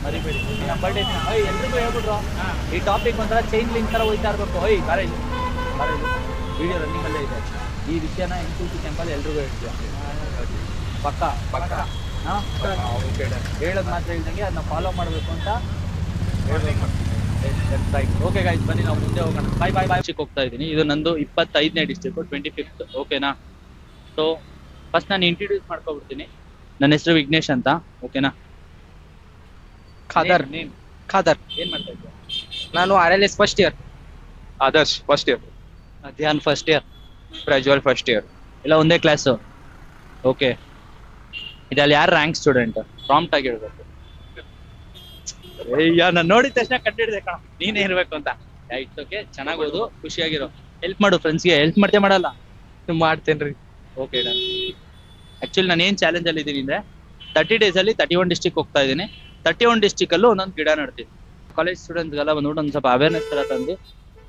ಮರಿಬೇಡಿ. ನಮ್ಮ ಬರ್ಡೇ ಎಲ್ರಿಗೂ ಹೇಳ್ಬಿಟ್ರು. ಈ ಟಾಪಿಕ್ ಒಂಥರ ಚೈನ್ ಲಿಂಕ್ ತರ ಹೋಯ್ತಾ ಇರ್ಬೇಕು. ವಿಡಿಯೋ ರನ್ನಿಂಗ್ ಅಲ್ಲೇ ಇದೆ. ಈ ವಿಷಯನ NCC ಕ್ಯಾಂಪಲ್ಲಿ ಎಲ್ರಿಗೂ ಹೇಳ್ತೀವಿ. ಪಕ್ಕ ಪಕ್ಕ ಹೇಳೋದು ಮಾತ್ರ ಹೇಳ್ದಂಗೆ ಅದನ್ನ ಫಾಲೋ ಮಾಡಬೇಕು ಅಂತ ಹೇಳ್ಬೇಕು. ಓಕೆ ಗೈಸ್, ಬನ್ನಿ ನಾವು ಮುಂದೆ ಹೋಗೋಣ. ಬಾಯ್ ಬಾಯ್ ಬಾಯ್. ಹೋಗ್ತಾ ಇದ್ದೀನಿ. ಇದು ನಂದು 25ನೇ ಡಿಸ್ಟ್ರಿಕ್ಟ್, 25th. ಓಕೆನಾ? ಸೊ ಫಸ್ಟ್ ನಾನು ಇಂಟ್ರೊಡ್ಯೂಸ್ ಮಾಡ್ಕೊಬಿಡ್ತೀನಿ. ನನ್ನ ಹೆಸರು ವಿಘ್ನೇಶ್ ಅಂತ. ಓಕೆನಾ? ಖಾದರ್. ಖಾದರ್. ಏನ್ ಮಾಡ್ತಾ ಇದ್ದೆ? ನಾನು RLS first year. Adarsh first year. Dhyan first year. Prajwal first year. ಎಲ್ಲ ಒಂದೇ ಕ್ಲಾಸು. ಓಕೆ, ಇದಲ್ಲಿ ಯಾರು ರ್ಯಾಂಕ್ ಸ್ಟೂಡೆಂಟ್? ಪ್ರಾಂಪ್ಟ್ ಆಗಿ ಹೇಳ್ಬೇಕು. ನಾನು ನೋಡಿದ ತಕ್ಷಣ ಕಂಡಿಡ್ದೆ ಕಣ ನೀನೇ ಇರ್ಬೇಕು ಅಂತ. ಇಟ್ಸ್ ಓಕೆ, ಚೆನ್ನಾಗಿ ಓದು, ಖುಷಿಯಾಗಿರೋ. ಹೆಲ್ಪ್ ಮಾಡು ಫ್ರೆಂಡ್ಸ್ಗೆ. ಹೆಲ್ಪ್ ಮಾಡ್ತೇ ಮಾಡಲ್ಲ? ಮಾಡ್ತೇನ್ರಿ. Okay done. ಆಕ್ಚುಲಿ ನಾನು ಏನ್ ಚಾಲೆಂಜ್ ಅಲ್ಲಿ ಇದ್ದೀನಿ ಅಂದ್ರೆ 30 days ಅಲ್ಲಿ 31 ಡಿಸ್ಟ್ರಿಕ್ಟ್ ಹೋಗ್ತಾ ಇದ್ದೀನಿ. 31 ಡಿಸ್ಟ್ರಿಕ್ಟ್ ಅಲ್ಲೂ ಒಂದೊಂದು ಗಿಡ ನಡ್ತೀನಿ. ಕಾಲೇಜ್ ಸ್ಟೂಡೆಂಟ್ಸ್ಗೆಲ್ಲ ಬಂದ್ಬಿಟ್ಟು ಒಂದ್ ಸ್ವಲ್ಪ ಅವೇರ್ನೆಸ್ ತರ ತಂದು,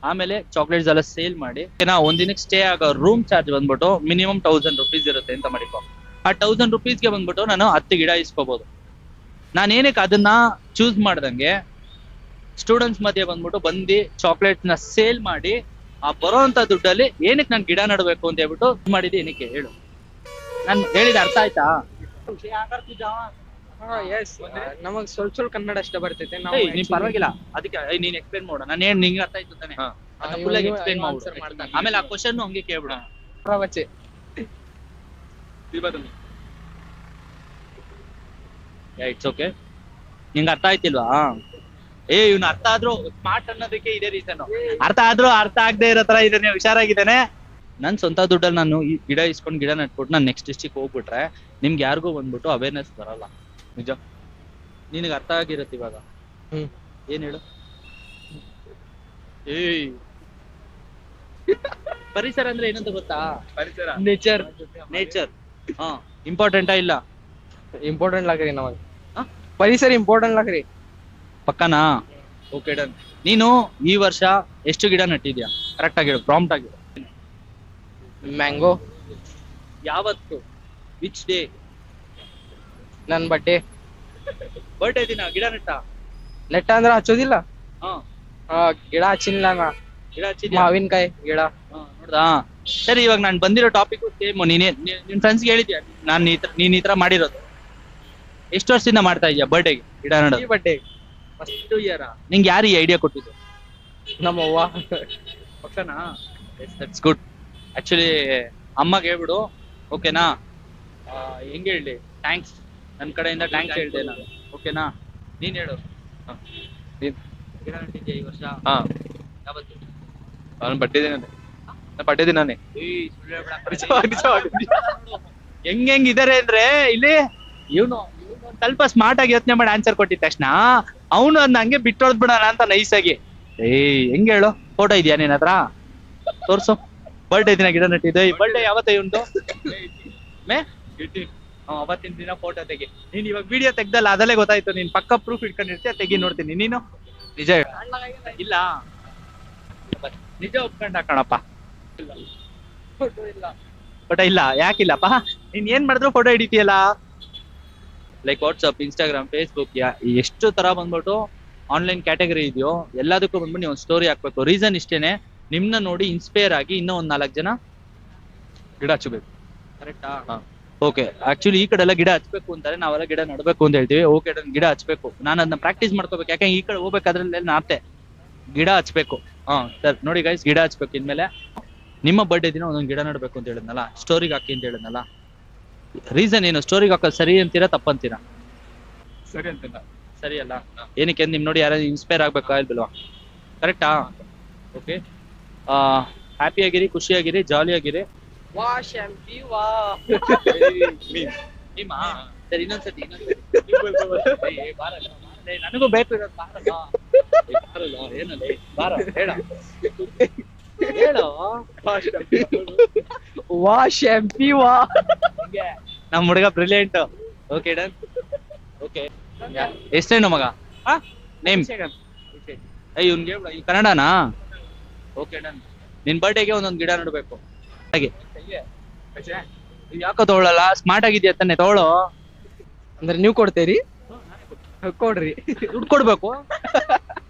ಆಮೇಲೆ ಚಾಕ್ಲೇಟ್ಸ್ ಎಲ್ಲ ಸೇಲ್ ಮಾಡಿ ಒಂದಿನಕ್ಕೆ ಸ್ಟೇ ಆಗೋ ರೂಮ್ ಚಾರ್ಜ್ ಬಂದ್ಬಿಟ್ಟು ಮಿನಿಮಮ್ 1000 rupees ಇರುತ್ತೆ ಅಂತ ಮಾಡಿಕೊ. ಆ 1000 rupeesಗೆ ಬಂದ್ಬಿಟ್ಟು ನಾನು 10 ಗಿಡ ಇಸ್ಕೋಬಹುದು. ನಾನು ಏನಕ್ಕೆ ಅದನ್ನ ಚೂಸ್ ಮಾಡ್ದಂಗೆ ಸ್ಟೂಡೆಂಟ್ಸ್ ಮಧ್ಯೆ ಬಂದು ಚಾಕ್ಲೇಟ್ ನ ಸೇಲ್ ಮಾಡಿ ಆ ಬರೋಂತ ದುಡ್ಡಲ್ಲಿ ಏನಕ್ಕೆ ನಾನು ಗಿಡ ನಡಬೇಕು ಅಂತ ಹೇಳ್ಬಿಟ್ಟು ಮಾಡಿದ್ದು. ಏನಕ್ಕೆ ಹೇಳು? ನಾನು ಹೇಳಿದ ಅರ್ಥ ಆಯ್ತಾ? ನಮಗ್ ಸ್ವಲ್ಪ ಕನ್ನಡ ಅಷ್ಟೇ ಬರ್ತೈತೆ. ನೀನ್ ಪರವಾಗಿಲ್ಲ, ಅದಕ್ಕೆ ನೀನ್ ಎಕ್ಸ್ಪ್ಲೇನ್ ಮಾಡು. ನಾನು ಏನ್ ನಿಂಗೆ ಅರ್ಥ ಆಯ್ತು ತಾನೆ? ಫುಲ್ ಆಗಿ ಎಕ್ಸ್ಪ್ಲೇನ್ ಮಾಡ್ಬಿಡು. ಆಮೇಲೆ ಆ ಕ್ವಶನ್ ಹಂಗೆ ಕೇಳ್ಬಿಡು. ಪ್ರವಚೆ. It's okay. ನಿಂಗೆ ಅರ್ಥ ಆಯ್ತಿಲ್ವಾ? ಇವ್ನು ಅರ್ಥ ಆದ್ರೂ ಸ್ಮಾರ್ಟ್ ಅನ್ನೋದಕ್ಕೆ ಇದೇ ರೀಸನ್. ಅರ್ಥ ಆದ್ರೂ ಅರ್ಥ ಆಗದೆ ಇರೋ ತರ ಇದೇನೆ, ಹುಷಾರಾಗಿದ್ದೇನೆ. ನನ್ ಸ್ವಂತ ದುಡ್ಡಲ್ಲಿ ನಾನು ಈ ಗಿಡ ಇಸ್ಕೊಂಡು ಗಿಡ ನಟ್ಬಿಟ್ಟು ನಾನು ನೆಕ್ಸ್ಟ್ ಡಿಸ್ಟ್ರಿಕ್ಟ್ ಹೋಗ್ಬಿಟ್ರೆ ನಿಮ್ಗೆ ಯಾರಿಗೂ ಬಂದ್ಬಿಟ್ಟು ಅವೇರ್ನೆಸ್ ಬರಲ್ಲ. ನಿಜ. ನಿನಗೆ ಅರ್ಥ ಆಗಿರುತ್ತೆ ಇವಾಗ. ಏನ್ ಹೇಳು? ಪರಿಸರ ಅಂದ್ರೆ ಏನಂತ ಗೊತ್ತಾ? ಪರಿಸರ, ನೇಚರ್. ನೇಚರ್ ಇಂಪಾರ್ಟೆಂಟಾ ಇಲ್ಲ? ಇಂಪಾರ್ಟೆಂಟ್ ಲಾಗ್ರಿ ನಮಗೆ. ಪರಿಸರ ಇಂಪಾರ್ಟೆಂಟ್ ಲಾಗ್ರಿ. ಪಕ್ಕನಾ? Okay done. ನೀನು ಈ ವರ್ಷ ಎಷ್ಟು ಗಿಡ ನಟ್ಟಿದ್ಯಾ? ಕರೆಕ್ಟ್ ಆಗಿ ಹೇಳು, ಪ್ರಾಂಪ್ಟ್ ಆಗಿ. ಮ್ಯಾಂಗೋ. ಯಾವತ್ತು? Which day? ನನ್ ಬಡ್ಡೆ. ಬರ್ಡೇ ದಿನ ಗಿಡ ನೆಟ್ಟ ಅಂದ್ರ ಹಚ್ಚೋದಿಲ್ಲ. ಹಾ, ಗಿಡ ಹಚ್ಚಿಲ್ಲ ನಾ. ಗಿಡ ಹಚ್ಚಿದ್ಯಾ? ಮಾವಿನಕಾಯಿ ಗಿಡ. ನೋಡ್ದಾ? ಸರಿ, ಇವಾಗ ನಾನು ಬಂದಿರೋ ಟಾಪಿಕ್ ಸೇಮ್. ನಿನ್ ಫ್ರೆಂಡ್ಸ್ಗೆ ಹೇಳಿದ್ಯಾ ನೀನ್ ಈ ತರ ಮಾಡಿರೋದು? ಎಷ್ಟು ವರ್ಷದಿಂದ ಮಾಡ್ತಾ ಇದೀಯಾ ಬರ್ಡೇಗೆ ಗಿಡ ನಡೋದು? ಈ ಬಡ್ಡೆ ಫಸ್ಟ್ ಇಯರ್. ನಿಂಗೆ ಯಾರು ಈ ಐಡಿಯಾ ಕೊಟ್ಟಿದ್ದು? ನಮ್ಮವ್ವ. ಪಕ್ಕನಾ? That's good. ಆಕ್ಚುಲಿ ಅಮ್ಮಗೆ ಹೇಳ್ಬಿಡು. ಓಕೆನಾ? ಹೆಂಗೆ ಹೇಳಿ? ಥ್ಯಾಂಕ್ಸ್, ನನ್ನ ಕಡೆಯಿಂದ ಥ್ಯಾಂಕ್ಸ್ ಹೇಳ್ದೆ ನಾನು. ಓಕೆನಾ? ನೀನ್ ಹೇಳು. ಗಿಡ ನಟ್ಟಿದ್ಯಾ ಈ ವರ್ಷ? ಹಾ, ಯಾವತ್ತು? ನಾನು ಬಡ್ಡೆ ದಿನನೇ. ಬಡ್ಡೆ ದಿನಾನೇ. ಹೆಂಗಿದಾರೆ ಅಂದ್ರೆ ಇಲ್ಲಿ ಇವನು ಸ್ವಲ್ಪ ಸ್ಮಾರ್ಟ್ ಆಗಿ ಯೋಚನೆ ಮಾಡಿ ಆನ್ಸರ್ ಕೊಟ್ಟಿದ ತಕ್ಷಣ ಅವನು ಅದನ್ನ ಹಂಗೆ ಬಿಟ್ಟೊಳ್ದ್ ಬಿಡೋಣ ಅಂತ ನೈಸ್ ಆಗಿ. ಹೆಂಗ್ ಹೇಳು? ಫೋಟೋ ಇದೆಯಾ ನಿನ್ ಹತ್ರ? ತೋರ್ಸು. ಬರ್ಡೇ ದಿನ ಗಿಡ ನಟ್ಟಿದ್ದೆ. ಈ ಬರ್ಡೇ ಯಾವತ್ತ ಇವಂದು? ಮೇ 18. ಅವತ್ತಿನ ದಿನ ಫೋಟೋ ತೆಗಿ. ನೀನ್ ಇವಾಗ ವಿಡಿಯೋ ತೆಗ್ದಲ್ಲ, ಅದಲ್ಲೇ ಗೊತ್ತಾಯ್ತು. ನೀನ್ ಪಕ್ಕ ಪ್ರೂಫ್ ಇಟ್ಕೊಂಡಿರ್ತೀಯ. ತೆಗಿ ನೋಡ್ತೀನಿ. ನೀನು ನಿಜ ಹೇಳು. ಇಲ್ಲ, ನಿಜ ಒಪ್ಕೊಂಡ್ ಹಾಕೋಣಪ್ಪ. ಫೋಟೋ ಇಲ್ಲ. ಯಾಕಿಲ್ಲಪ್ಪ? ನೀನ್ ಏನ್ ಮಾಡಿದ್ರು ಫೋಟೋ ಹಿಡಿತೀಯಲ್ಲ. ಲೈಕ್ ವಾಟ್ಸಪ್, ಇನ್ಸ್ಟಾಗ್ರಾಮ್, ಫೇಸ್ಬುಕ್, ಎಷ್ಟು ತರ ಬಂದ್ಬಿಟ್ಟು ಆನ್ಲೈನ್ ಕ್ಯಾಟಗರಿ ಇದೆಯೋ ಎಲ್ಲದಕ್ಕೂ ಬಂದ್ಬಿಟ್ಟು ನೀವು ಒಂದು ಸ್ಟೋರಿ ಹಾಕ್ಬೇಕು. ರೀಸನ್ ಇಷ್ಟೇನೆ, ನಿಮ್ನ ನೋಡಿ ಇನ್ಸ್ಪೈರ್ ಆಗಿ ಇನ್ನೂ ಒಂದ್ 4 ಜನ ಗಿಡ ಹಚ್ಚಬೇಕು. ಕರೆಕ್ಟಾ? ಓಕೆ. ಆಕ್ಚುಲಿ ಈ ಕಡೆ ಎಲ್ಲ ಗಿಡ ಹಚ್ಬೇಕು ಅಂತಾರೆ, ನಾವೆಲ್ಲ ಗಿಡ ನಡ್ಬೇಕು ಅಂತ ಹೇಳ್ತೀವಿ. ಓಕೆ, ಗಿಡ ಹಚ್ಬೇಕು. ನಾನು ಅದನ್ನ ಪ್ರಾಕ್ಟೀಸ್ ಮಾಡ್ಕೋಬೇಕು. ಯಾಕೆ ಈ ಕಡೆ ಹೋಗ್ಬೇಕಾದ್ರಲ್ಲ ನಾತೆ ಗಿಡ ಹಚ್ಬೇಕು. ಸರ್ ನೋಡಿ ಗೈಸ್, ಗಿಡ ಹಚ್ಬೇಕು. ಇನ್ಮೇಲೆ ನಿಮ್ಮ ಬರ್ಡೇ ದಿನ ಒಂದೊಂದು ಗಿಡ ನಡ್ಬೇಕು ಅಂತ ಹೇಳಿದ್ನಲ್ಲ, ಸ್ಟೋರಿಗೆ ಹಾಕಿ ಅಂತ ಹೇಳಿದ್ನಲ್ಲ. ರೀಸನ್ ಏನು? ಸ್ಟೋರಿಗೆ ಹಾಕೋದು ಸರಿ ಅಂತೀರಾ ತಪ್ಪಂತೀರಾ? ಸರಿ ಅಂತಿಲ್ಲ. ಸರಿ ಅಲ್ಲ? ಏನಕ್ಕೆ? ನಿಮ್ ನೋಡಿ ಯಾರು ಇನ್ಸ್ಪೈರ್ ಆಗ್ಬೇಕಾ ಇಲ್ವಾ? ಕರೆಕ್ಟಾ? ಓಕೆ. ಹ್ಯಾಪಿ ಆಗಿರಿ, ಖುಷಿಯಾಗಿರಿ, ಜಾಲಿ ಆಗಿರಿ. ವಾ ಶಾಂಪಿ ವಾ. ನಿಮ್ಮ ಸರಿ, ಇನ್ನೊಂದ್ಸತಿ ನನಗೂ ಬೇಕು ಇರೋದು. ಏನಲ್ಲ ಬಾರ ಹೇಳ ಹೇಳು ವಾ ಶೆಂಪಿ ವಾ. ನಮ್ ಹುಡುಗ ಬ್ರಿಲಿಯಂಟ್. Okay done. ಓಕೆ ಎಷ್ಟೇನು ಮಗ ನೇಮ್ ಇವ್ನ್ಗೆ ಈ ಕನ್ನಡನಾ? Okay done. ನಿನ್ ಬರ್ಡೇಗೆ ಒಂದೊಂದು ಗಿಡ ನೆಡ್ಬೇಕು ಹಾಗೆ. ಯಾಕೋ ತಗೊಳ್ಳಲ್ಲ? ಸ್ಮಾರ್ಟ್ ಆಗಿದ್ಯಾ ತಾನೆ, ತಗೊಳ್ಳೋ. ಅಂದ್ರೆ ನೀವ್ ಕೊಡ್ತೀರಿ? ಕೊಡ್ರಿ. ದುಡ್ಡು ಕೊಡ್ಬೇಕು.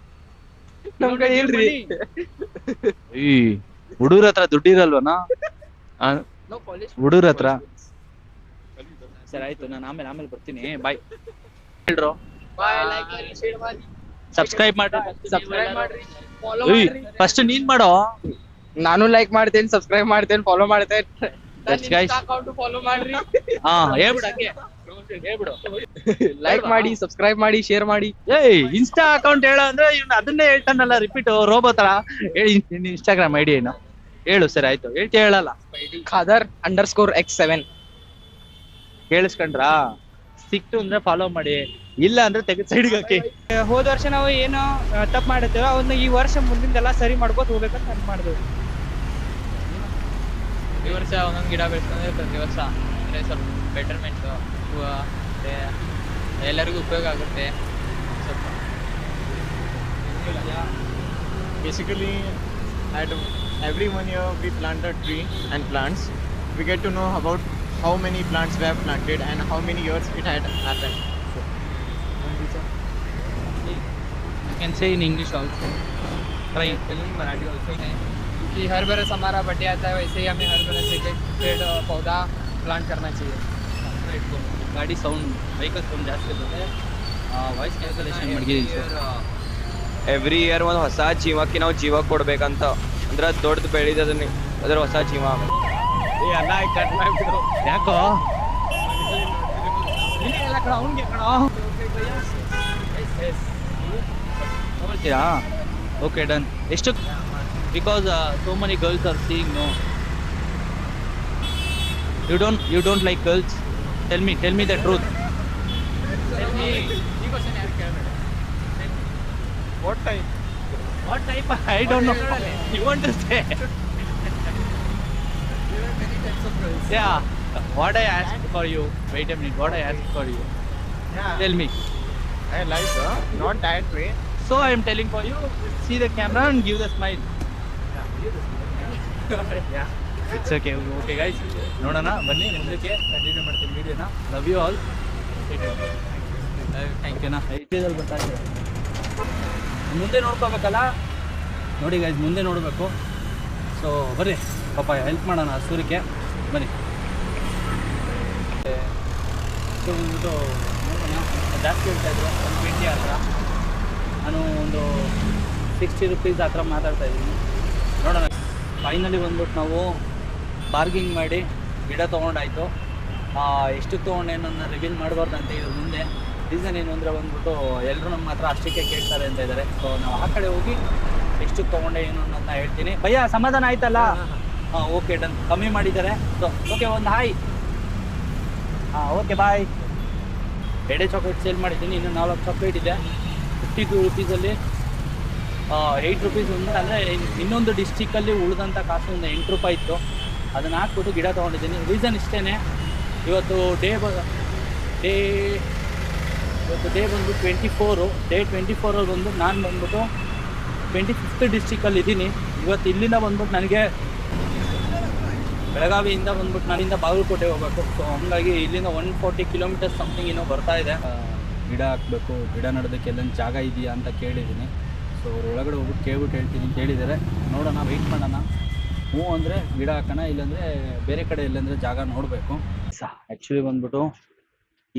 ನಮ್ ಕಡೆ ಇಲ್ರಿ. ಈ ಹುಡುಗರ ಹತ್ರ ದುಡ್ಡು ಇರಲ್ವನಾ? ಹುಡುಗರ ಹತ್ರ. ಸರಿ ಆಯ್ತು, ನಾನು ಆಮೇಲೆ ಬರ್ತೀನಿ. ಬಾಯ್ ಹೇಳ್ರು. ಸಬ್ಸ್ಕ್ರೈಬ್ ಮಾಡ್ರಿ. ಫಸ್ಟ್ ನೀನ್ ಮಾಡೋ. ನಾನು ಲೈಕ್ ಮಾಡ್ತೇನೆ, ಸಬ್ಸ್ಕ್ರೈಬ್ ಮಾಡ್ತೇನೆ, ಫಾಲೋ ಮಾಡ್ತೇನೆ. ಅಕೌಂಟ್ ಫಾಲೋ ಮಾಡ್ರಿ. ಹಾ ಹೇಳ್ಬಿಡು ಹಂಗೆ. ಹೇಳ್ಬಿಡು. ಲೈಕ್ ಮಾಡಿ, ಸಬ್ಸ್ಕ್ರೈಬ್ ಮಾಡಿ, ಶೇರ್ ಮಾಡಿ. ಏಯ್ ಇನ್ಸ್ಟಾ ಅಕೌಂಟ್ ಹೇಳ ಅಂದ್ರೆ ಇವ್ನು ಅದನ್ನೇ ಹೇಳ್ತಾನಲ್ಲ ರಿಪೀಟ್ ರೋಬೋ ತರ. ಹೇಳಿ ಇನ್ಸ್ಟಾಗ್ರಾಮ್ ಐಡಿ ಏನು ಹೇಳು. ಸರಿ ಆಯ್ತು, ಹೇಳ್ತಿ ಹೇಳಲ್ಲ. Khadar_X7. ಕೇಳಿಸ್ಕೊಂಡ್ರಾ? ಸಿಕ್ತು ಅಂದ್ರೆ ಫಾಲೋ ಮಾಡಿ, ಇಲ್ಲ ಅಂದ್ರೆ ತೆಗೆದು ಸೈಡ್ಗೆ ಹಾಕಿ. ಹೋದ ವರ್ಷ ನಾವು ಏನು ತಪ್ಪು ಮಾಡಿರ್ತೇವೆ ಅವನ್ನ ಈ ವರ್ಷ ಮುಂದಿಂದೆಲ್ಲ ಸರಿ ಮಾಡ್ಬೋದು ಹೋಗ್ಬೇಕಂತ ನಾನು ಮಾಡಿದ್ವಿ. ಈ ವರ್ಷ ಒಂದೊಂದು ಗಿಡ ಬೆಳೆಸ್ಕೊಂಡ್ರೆ ಪ್ರತಿ ವರ್ಷ ಅಂದ್ರೆ ಸ್ವಲ್ಪ ಬೆಟರ್ಮೆಂಟ್, ಎಲ್ಲರಿಗೂ ಉಪಯೋಗ ಆಗುತ್ತೆ ಸ್ವಲ್ಪ. Basically, at every 1 year we plant a tree and plants. We get to know about how many plants we have planted and how many years it had happened. You can say in English also. Try. Marathi also है कि हर बरस हमारा birthday आता है, वैसे ही हमें हर बरस एक पेड़ पौधा प्लांट करना चाहिए. ಗಾಡಿ ಸೌಂಡ್, ವೆಹಿಕಲ್ ಸೌಂಡ್ ಜಾಸ್ತಿ ಇರ್ತದೆ. ವಾಯ್ಸ್ ಕ್ಯಾನ್ಸಲೇಷನ್ ಮಾಡಿದ್ದೀನಿ. ಎವ್ರಿ ಇಯರ್ ಒಂದು ಹೊಸ ಜೀವಕ್ಕೆ ನಾವು ಜೀವ ಕೊಡ್ಬೇಕಂತ ಅಂದ್ರೆ ದೊಡ್ಡದು ಬೆಳೆದದನ್ನ ಅದ್ರ ಹೊಸ ಜೀವ. ಯಾಕೋ ನೋಡ್ತೀರಾ? Okay done. ಎಷ್ಟು? Because so many girls are seeing. No, you don't like girls. Tell me the truth. What type? What type? I don't know. You want to say? Yeah. What I asked for you. Wait a minute. What I asked for you. Yeah. Tell me. I like not that way. So I am telling for you. See the camera and give the smile. Yeah. It's okay. Okay guys. ನೋಡೋಣ ಬನ್ನಿ, ಮುಂದಕ್ಕೆ continue ಮಾಡ್ತೀನಿ ವಿಡಿಯೋನ. Love you all. Thank ಯುನಾ. ಐಟಿದಲ್ಲಿ ಬರ್ತಾ ಇದೆ. ಮುಂದೆ ನೋಡ್ಕೋಬೇಕಲ್ಲ, ನೋಡಿ ಗೈಸ್, ಮುಂದೆ ನೋಡಬೇಕು. ಸೊ ಬರ್ರಿ ಪಾಪ ಹೆಲ್ಪ್ ಮಾಡೋಣ ಸೂರ್ಯಕ್ಕೆ, ಬನ್ನಿ. ಸೊ ಬಂದ್ಬಿಟ್ಟು ನೋಡೋಣ, ಜಾಸ್ತಿ ಹೇಳ್ತಾ ಇದ್ರು 120 ಹತ್ರ. ನಾನು ಒಂದು 60 ರೂಪೀಸ್ ಹತ್ರ ಮಾತಾಡ್ತಾ ಇದ್ದೀನಿ. ನೋಡೋಣ. ಫೈನಲಿ ಬಂದ್ಬಿಟ್ಟು ನಾವು ಬಾರ್ಗಿಂಗ್ ಮಾಡಿ ಗಿಡ ತೊಗೊಂಡಾಯ್ತು. ಎಷ್ಟು ತೊಗೊಂಡೇನು ನನ್ನ ರಿವೀಲ್ ಮಾಡಬಾರ್ದು ಅಂತ ಇದ್ರ ಮುಂದೆ. ರೀಸನ್ ಏನು ಅಂದರೆ ಬಂದ್ಬಿಟ್ಟು ಎಲ್ಲರೂ ನಮ್ಮ ಹತ್ರ ಅಷ್ಟಕ್ಕೆ ಕೇಳ್ತಾರೆ ಅಂತ ಇದ್ದಾರೆ. ಸೊ ನಾವು ಆ ಕಡೆ ಹೋಗಿ ಎಷ್ಟು ತೊಗೊಂಡೆ ಏನು ಅನ್ನೋದನ್ನ ಹೇಳ್ತೀನಿ. ಭಯ್ಯ ಸಮಾಧಾನ ಆಯ್ತಲ್ಲ? ಹಾಂ ಓಕೆ ಡನ್. ಕಮ್ಮಿ ಮಾಡಿದ್ದಾರೆ. ಸೊ ಓಕೆ, ಒಂದು ಹಾಯ್. ಹಾಂ ಓಕೆ ಬಾಯ್. ಎಡೆ ಚಾಕ್ಲೇಟ್ ಸೇಲ್ ಮಾಡಿದ್ದೀನಿ. ಇನ್ನೂ 4 ಚಾಕ್ಲೇಟ್ ಇದೆ. 52 ರೂಪೀಸಲ್ಲಿ 8 ರೂಪೀಸ್ ಒಂದು. ಅಂದರೆ ಇನ್ನೊಂದು ಡಿಸ್ಟಿಕಲ್ಲಿ ಉಳಿದಂಥ ಕಾಸು ಒಂದು 8 ರೂಪಾಯಿ ಇತ್ತು. ಅದನ್ನು ಹಾಕ್ಬಿಟ್ಟು ಗಿಡ ತೊಗೊಂಡಿದ್ದೀನಿ. ರೀಸನ್ ಇಷ್ಟೇ, ಇವತ್ತು ಡೇ ಬಂದು 24. ಡೇ 24 ಬಂದು ನಾನು ಬಂದ್ಬಿಟ್ಟು 25th ಡಿಸ್ಟಿಕಲ್ಲಿ ಇದ್ದೀನಿ. ಇವತ್ತು ಇಲ್ಲಿಂದ ಬಂದ್ಬಿಟ್ಟು ನನಗೆ ಬೆಳಗಾವಿಯಿಂದ ಬಂದ್ಬಿಟ್ಟು ನಾನಿಂದ ಬಾಗಲಕೋಟೆ ಹೋಗ್ಬೇಕು. ಸೊ ಹಂಗಾಗಿ ಇಲ್ಲಿಂದ 140 ಕಿಲೋಮೀಟರ್ಸ್ ಸಮಥಿಂಗ್ ಏನೋ ಬರ್ತಾ ಇದೆ. ಗಿಡ ಹಾಕಬೇಕು, ಗಿಡ ನೆಡೋದಕ್ಕೆ ಎಲ್ಲೊಂದು ಜಾಗ ಇದೆಯಾ ಅಂತ ಕೇಳಿದ್ದೀನಿ. ಸೊ ಅವ್ರು ಒಳಗಡೆ ಹೋಗ್ಬಿಟ್ಟು ಕೇಳ್ಬಿಟ್ಟು ಹೇಳ್ತೀನಿ ಕೇಳಿದ್ದಾರೆ. ನೋಡೋಣ, ವೆಯ್ಟ್ ಮಾಡೋಣ. ಹ್ಞೂ ಅಂದರೆ ಗಿಡ ಹಾಕೋಣ, ಇಲ್ಲಾಂದರೆ ಬೇರೆ ಕಡೆ ಎಲ್ಲಂದರೆ ಜಾಗ ನೋಡಬೇಕು. ಆ್ಯಕ್ಚುಲಿ ಬಂದ್ಬಿಟ್ಟು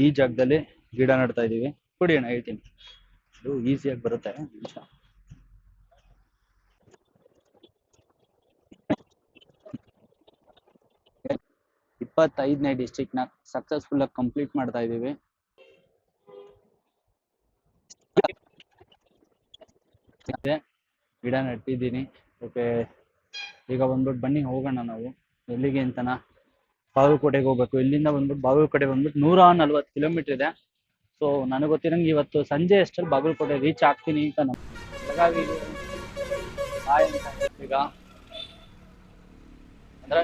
ಈ ಜಾಗದಲ್ಲಿ ಗಿಡ ನೆಡ್ತಾ ಇದ್ದೀವಿ. ಕೊಡಿ ಅಣ್ಣ ಹೇಳ್ತೀನಿ, ಇದು ಈಸಿಯಾಗಿ ಬರುತ್ತೆ. 25ನೇ ಡಿಸ್ಟ್ರಿಕ್ಟ್ನ ಸಕ್ಸಸ್ಫುಲ್ಲಾಗಿ ಕಂಪ್ಲೀಟ್ ಮಾಡ್ತಾ ಇದ್ದೀವಿ. ಗಿಡ ನೆಟ್ಟಿದ್ದೀನಿ. ಓಕೆ, ಈಗ ಬಂದ್ಬಿಟ್ಟು ಬನ್ನಿ ಹೋಗೋಣ ನಾವು ಎಲ್ಲಿಗೆ ಅಂತನಾ. ಬಾಗಲಕೋಟೆಗೆ ಹೋಗ್ಬೇಕು. ಇಲ್ಲಿಂದ ಬಂದ್ಬಿಟ್ಟು ಬಾಗಲಕೋಟೆ ಬಂದ್ಬಿಟ್ಟು 140 ಕಿಲೋಮೀಟರ್ ಇದೆ. ಸೊ ನನಗೆ ಗೊತ್ತಿರಂಗೆ ಇವತ್ತು ಸಂಜೆ ಅಷ್ಟರಲ್ಲಿ ಬಾಗಲಕೋಟೆ ರೀಚ್ ಆಗ್ತೀನಿ ಅಂತ ಬೆಳಗಾವಿಗೆ ಬಾಯ್ ಅಂತ ಈಗ ಅಂದ್ರೆ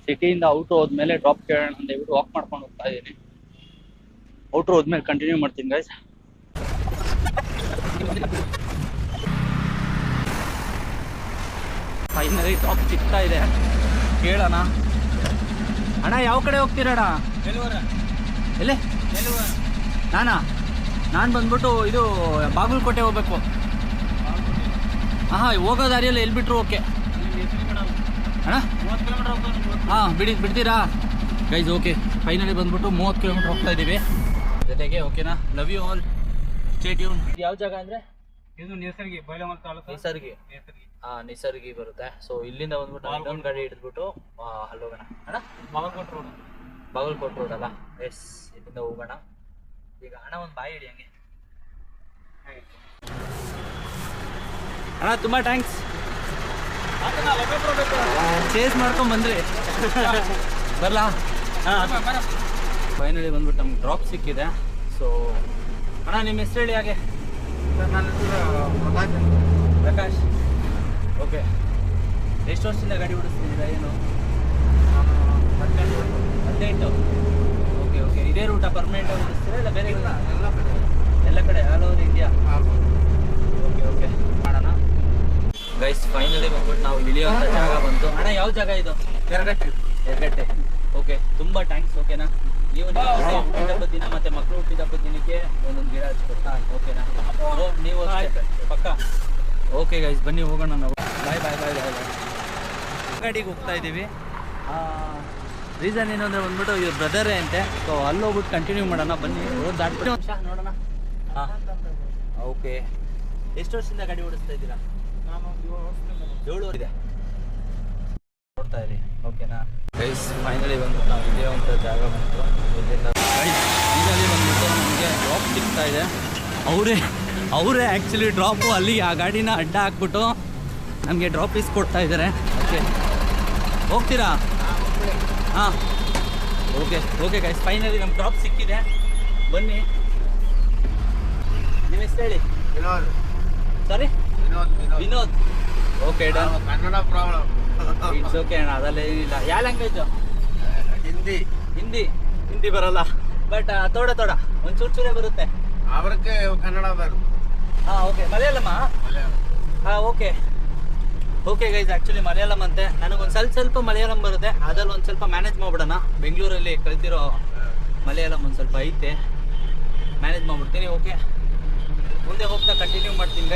ಸಿಟಿಯಿಂದ ಔಟ್ ಹೋದ್ಮೇಲೆ ಡ್ರಾಪ್ ಕೇಳೋಣ ಅಂತ ಹೇಳ್ಬಿಟ್ಟು ವಾಕ್ ಮಾಡ್ಕೊಂಡು ಹೋಗ್ತಾ ಇದ್ದೀನಿ. ಔಟ್ರ್ ಹೋದ್ಮೇಲೆ ಕಂಟಿನ್ಯೂ ಮಾಡ್ತೀನಿ ಗೈಸ್. ಫೈನಲಿ ಡ್ರಾಪ್ ಸಿಗ್ತಾ ಇದೆ, ಕೇಳೋಣ. ಅಣ್ಣ ಯಾವ ಕಡೆ ಹೋಗ್ತೀರಣ್ಣ? ಎಲ್ಲಿ? ನಾನು ಬಂದ್ಬಿಟ್ಟು ಇದು ಬಾಗಲಕೋಟೆ ಹೋಗ್ಬೇಕು. ಹಾಂ, ಹೋಗೋ ದಾರಿಯಲ್ಲಿ ಎಲ್ಲಿ ಬಿಟ್ಟರು ಓಕೆ ಅಣ್ಣ. ಬಿಡ್ತೀರಾ ಗೈಸ್? ಓಕೆ, ಫೈನಲಿ ಬಂದ್ಬಿಟ್ಟು 30 ಕಿಲೋಮೀಟರ್ ಹೋಗ್ತಾ ಇದ್ದೀವಿ ಜೊತೆಗೆ. ಓಕೆನಾ? Love you all, stay tune. ಯಾವ ಜಾಗ ಅಂದರೆ ಇದು ನೇಸರ್ಗಿ, ಬೈಲಹೊಂಗಲ ತಾಲೂಕು. ನಿಸರ್ಗಿ ಬರುತ್ತೆ. ಸೊ ಇಲ್ಲಿಂದ ಬಂದ್ಬಿಟ್ಟು ಇನ್ನೊಂದು ಗಾಡಿ ಹಿಡಿದ್ಬಿಟ್ಟು ಅಲ್ಲಿ ಹೋಗೋಣ ಅಣ್ಣ. ಬಾಗಲಕೋಟೆ ರೋಡ್ ಅಲ್ಲ? ಎಸ್, ಇಲ್ಲಿಂದ ಹೋಗೋಣ ಈಗ. ಅಣ್ಣ ಒಂದು ಬಾಯಿ ಹಿಡಿ ಹಂಗೆ. ಅಣ್ಣ ತುಂಬ ಥ್ಯಾಂಕ್ಸ್, ಚೇಸ್ ಮಾಡ್ಕೊಂಡು ಬಂದ್ರಿ. ಬರಲಾ? ಫೈನಲಿ ಬಂದ್ಬಿಟ್ಟು ನಮ್ಗೆ ಡ್ರಾಪ್ ಸಿಕ್ಕಿದೆ. ಸೊ ಅಣ್ಣ ನಿಮ್ಮ ಹೆಸರು ಹೇಳಿ ಹಾಗೆ. ನನ್ನ ಹೆಸರು ಪ್ರಕಾಶ್. ಓಕೆ, ಎಷ್ಟು ವರ್ಷದಿಂದ ಗಾಡಿ ಓಡಿಸ್ತಿದ್ದೀರಾ? ಏನು? 18. ಓಕೆ ಓಕೆ, ಇದೇ ರೂಟ ಪರ್ಮನೆಂಟಾಗಿ ಓಡಿಸ್ತೀರಾ ಇಲ್ಲ ಬೇರೆ? ಎಲ್ಲ ಕಡೆ all over India. Okay okay, ಮಾಡೋಣ ಗೈಸ್. ಫೈನಲಿ ಬಂದ್ಬಿಟ್ಟು ನಾವು ಇಳಿಯೋಂಥ ಜಾಗ ಬಂತು. ಅಣ್ಣ ಯಾವ ಜಾಗ ಇದು? ಎರಗಟ್ಟೆ. ಓಕೆ, ತುಂಬ ಥ್ಯಾಂಕ್ಸ್. ಓಕೆನಾ? ನೀವು ಹುಟ್ಟಿದಬ್ಬದ ದಿನ ಮತ್ತು ಮಕ್ಕಳು ಹುಟ್ಟಿದಬ್ಬದ ದಿನಕ್ಕೆ ಒಂದೊಂದು ಗಿಡ ಹಚ್ಕೊಡ್ತಾ. ಓಕೆನಾ? ನೀವು ಪಕ್ಕ. ಓಕೆ ಗೈಸ್, ಬನ್ನಿ ಹೋಗೋಣ ನಾವು. ಬಾಯ್ ಬಾಯ್ ಬಾಯ್ ಬಾಯ್ ಬಾಯ್. ಗಾಡಿಗೆ ಹೋಗ್ತಾ ಇದ್ದೀವಿ. ರೀಸನ್ ಏನು ಅಂದರೆ ಬಂದ್ಬಿಟ್ಟು ಇದು ಬ್ರದರೇ ಅಂತೆ. ಸೊ ಅಲ್ಲಿ ಹೋಗ್ಬಿಟ್ಟು ಕಂಟಿನ್ಯೂ ಮಾಡೋಣ. ಬನ್ನಿ, ರೋಡ್ ದಾಟ್ಬಿಟ್ಟು ನೋಡೋಣ. ಹಾಂ, ಓಕೆ. ಎಷ್ಟು ವರ್ಷದಿಂದ ಗಾಡಿ ಓಡಿಸ್ತಾ ಇದ್ದೀರಾ? ನಾನು 7 ವರ್ಷ ಇದೆ. ನೋಡ್ತಾ ಇರಿ. ಓಕೆನಾ ಗೈಸ್? ಫೈನಲಿ ಬಂದ್ಬಿಟ್ಟು ನಾವು ಇಳಿಯುವಂಥ ಜಾಗ ಬಂತು. ಇಲ್ಲಿಂದ ಫೈನಲಿ ಬಂದ್ಬಿಟ್ಟು ನಮಗೆ ಡ್ರಾಪ್ ಸಿಗ್ತಾ ಇದೆ. ಅವರೇ ಆ್ಯಕ್ಚುಲಿ ಡ್ರಾಪು ಅಲ್ಲಿ ಆ ಗಾಡಿನ ಅಡ್ಡ ಹಾಕ್ಬಿಟ್ಟು ನಮಗೆ ಡ್ರಾಪ್ ಇಸ್ಕೊಡ್ತಾ ಇದ್ದಾರೆ. ಓಕೆ, ಹೋಗ್ತೀರಾ? ಹಾಂ, ಓಕೆ ಓಕೆ ಗೈಸ್, ಫೈನಲಿ ನಮ್ಗೆ ಡ್ರಾಪ್ ಸಿಕ್ಕಿದೆ. ಬನ್ನಿ. ನಿಮ್ಮ ಹೆಸರು ಹೇಳಿ. Sorry, Vinod. Okay, done. Kannada problem. It's okay ಅಣ್ಣ, ಅದಲ್ಲೇನಿಲ್ಲ. ಯಾವ ಲ್ಯಾಂಗ್ವೇಜು? ಹಿಂದಿ ಬರಲ್ಲ, ಬಟ್ ತೋಡ ಒಂದು ಚೂರೇ ಬರುತ್ತೆ. ಅವ್ರಿಗೆ ಕನ್ನಡ ಬರುತ್ತೆ. ಹಾಂ, ಓಕೆ. ಮಲಯಾಳಮ? ಹಾಂ, okay okay guys, actually Malayalam ಅಂತೆ. ನನಗೊಂದು ಸ್ವಲ್ಪ ಮಲಯಾಳಂ ಬರುತ್ತೆ. ಅದ್ರಲ್ಲಿ ಒಂದು ಸ್ವಲ್ಪ ಮ್ಯಾನೇಜ್ ಮಾಡ್ಬಿಡೋಣ. ಬೆಂಗಳೂರಲ್ಲಿ ಕಲ್ತಿರೋ ಮಲಯಾಳಂ ಒಂದು ಸ್ವಲ್ಪ ಐತೆ, ಮ್ಯಾನೇಜ್ ಮಾಡ್ಬಿಡ್ತೀನಿ. ಓಕೆ, ಮುಂದೆ ಹೋಗ್ತಾ ಕಂಟಿನ್ಯೂ ಮಾಡ್ತೀನಿ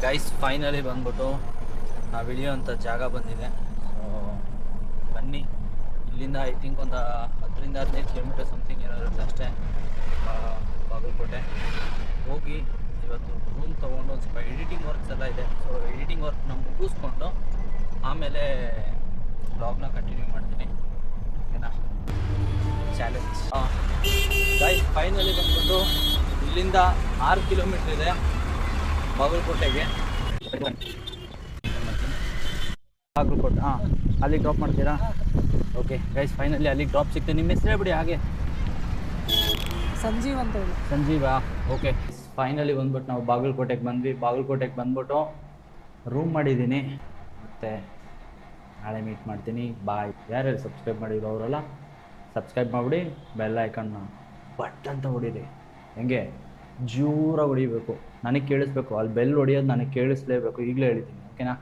ಗೈಸ್. ಫೈನಲಿ ಬಂದ್ಬಿಟ್ಟು ನಾವು ಇಳಿಯೋಂಥ ಜಾಗ ಬಂದಿದೆ. ಸೊ ಬನ್ನಿ, ಇಲ್ಲಿಂದ ಐ ಥಿಂಕ್ ಒಂದು 10ರಿಂದ 15 ಕಿಲೋಮೀಟರ್ ಸಮಥಿಂಗ್ ಏನಾಗುತ್ತೆ ಅಷ್ಟೇ. ಬಾಗಲಕೋಟೆ ಹೋಗಿ ಇವತ್ತು ರೂಮ್ ತೊಗೊಂಡು ಒಂದು ಸ್ವಲ್ಪ ಎಡಿಟಿಂಗ್ ವರ್ಕ್ಸ್ ಎಲ್ಲ ಇದೆ. ಸೊ ಎಡಿಟಿಂಗ್ ವರ್ಕ್ನ ಮುಗಿಸ್ಕೊಂಡು ಆಮೇಲೆ ಬ್ಲಾಗ್ನ ಕಂಟಿನ್ಯೂ ಮಾಡ್ತೀನಿ. ಓಕೆನಾ? ಚಾಲೆಂಜ್. ಗೈಸ್, ಫೈನಲಿ ಬಂದ್ಬಿಟ್ಟು ಇಲ್ಲಿಂದ 6 ಕಿಲೋಮೀಟ್ರ್ ಇದೆ ಬಾಗಲಕೋಟೆಗೆ. ಬಾಗಲಕೋಟೆ, ಹಾಂ, ಅಲ್ಲಿಗೆ ಡ್ರಾಪ್ ಮಾಡ್ತೀರಾ? ಓಕೆ ಗೈಸ್, ಫೈನಲಿ ಅಲ್ಲಿಗೆ ಡ್ರಾಪ್ ಸಿಗ್ತದೆ. ನಿಮ್ಮ ಹೆಸರು ಬಿಡಿ ಹಾಗೆ. ಸಂಜೀವ್ ಅಂತ ಹೇಳಿ. ಸಂಜೀವಾ? ಓಕೆ. ಫೈನಲಿ ಬಂದ್ಬಿಟ್ಟು ನಾವು ಬಾಗಲಕೋಟೆಗೆ ಬಂದ್ವಿ. ಬಾಗಲಕೋಟೆಗೆ ಬಂದ್ಬಿಟ್ಟು ರೂಮ್ ಮಾಡಿದ್ದೀನಿ. ಮತ್ತು ನಾಳೆ ಮೀಟ್ ಮಾಡ್ತೀನಿ. ಬಾಯ್. ಯಾರ್ಯಾರು ಸಬ್ಸ್ಕ್ರೈಬ್ ಮಾಡಿದ್ರು ಅವರೆಲ್ಲ ಸಬ್ಸ್ಕ್ರೈಬ್ ಮಾಡಿಬಿಡಿ. ಬೆಲ್ ಐಕನ್ನ ಬಟ್ ಅಂತ ಹೊಡೀರಿ. ಹೆಂಗೆ ಜೋರಾಗಿ ಹೊಡಿಬೇಕು, ನನಗೆ ಕೇಳಿಸ್ಬೇಕು. ಅಲ್ಲಿ ಬೆಲ್ ಹೊಡಿಯೋದು ನನಗೆ ಕೇಳಿಸ್ಲೇಬೇಕು. ಈಗಲೇ ಹೇಳಿದ್ದೀನಿ. ಓಕೆನಾ?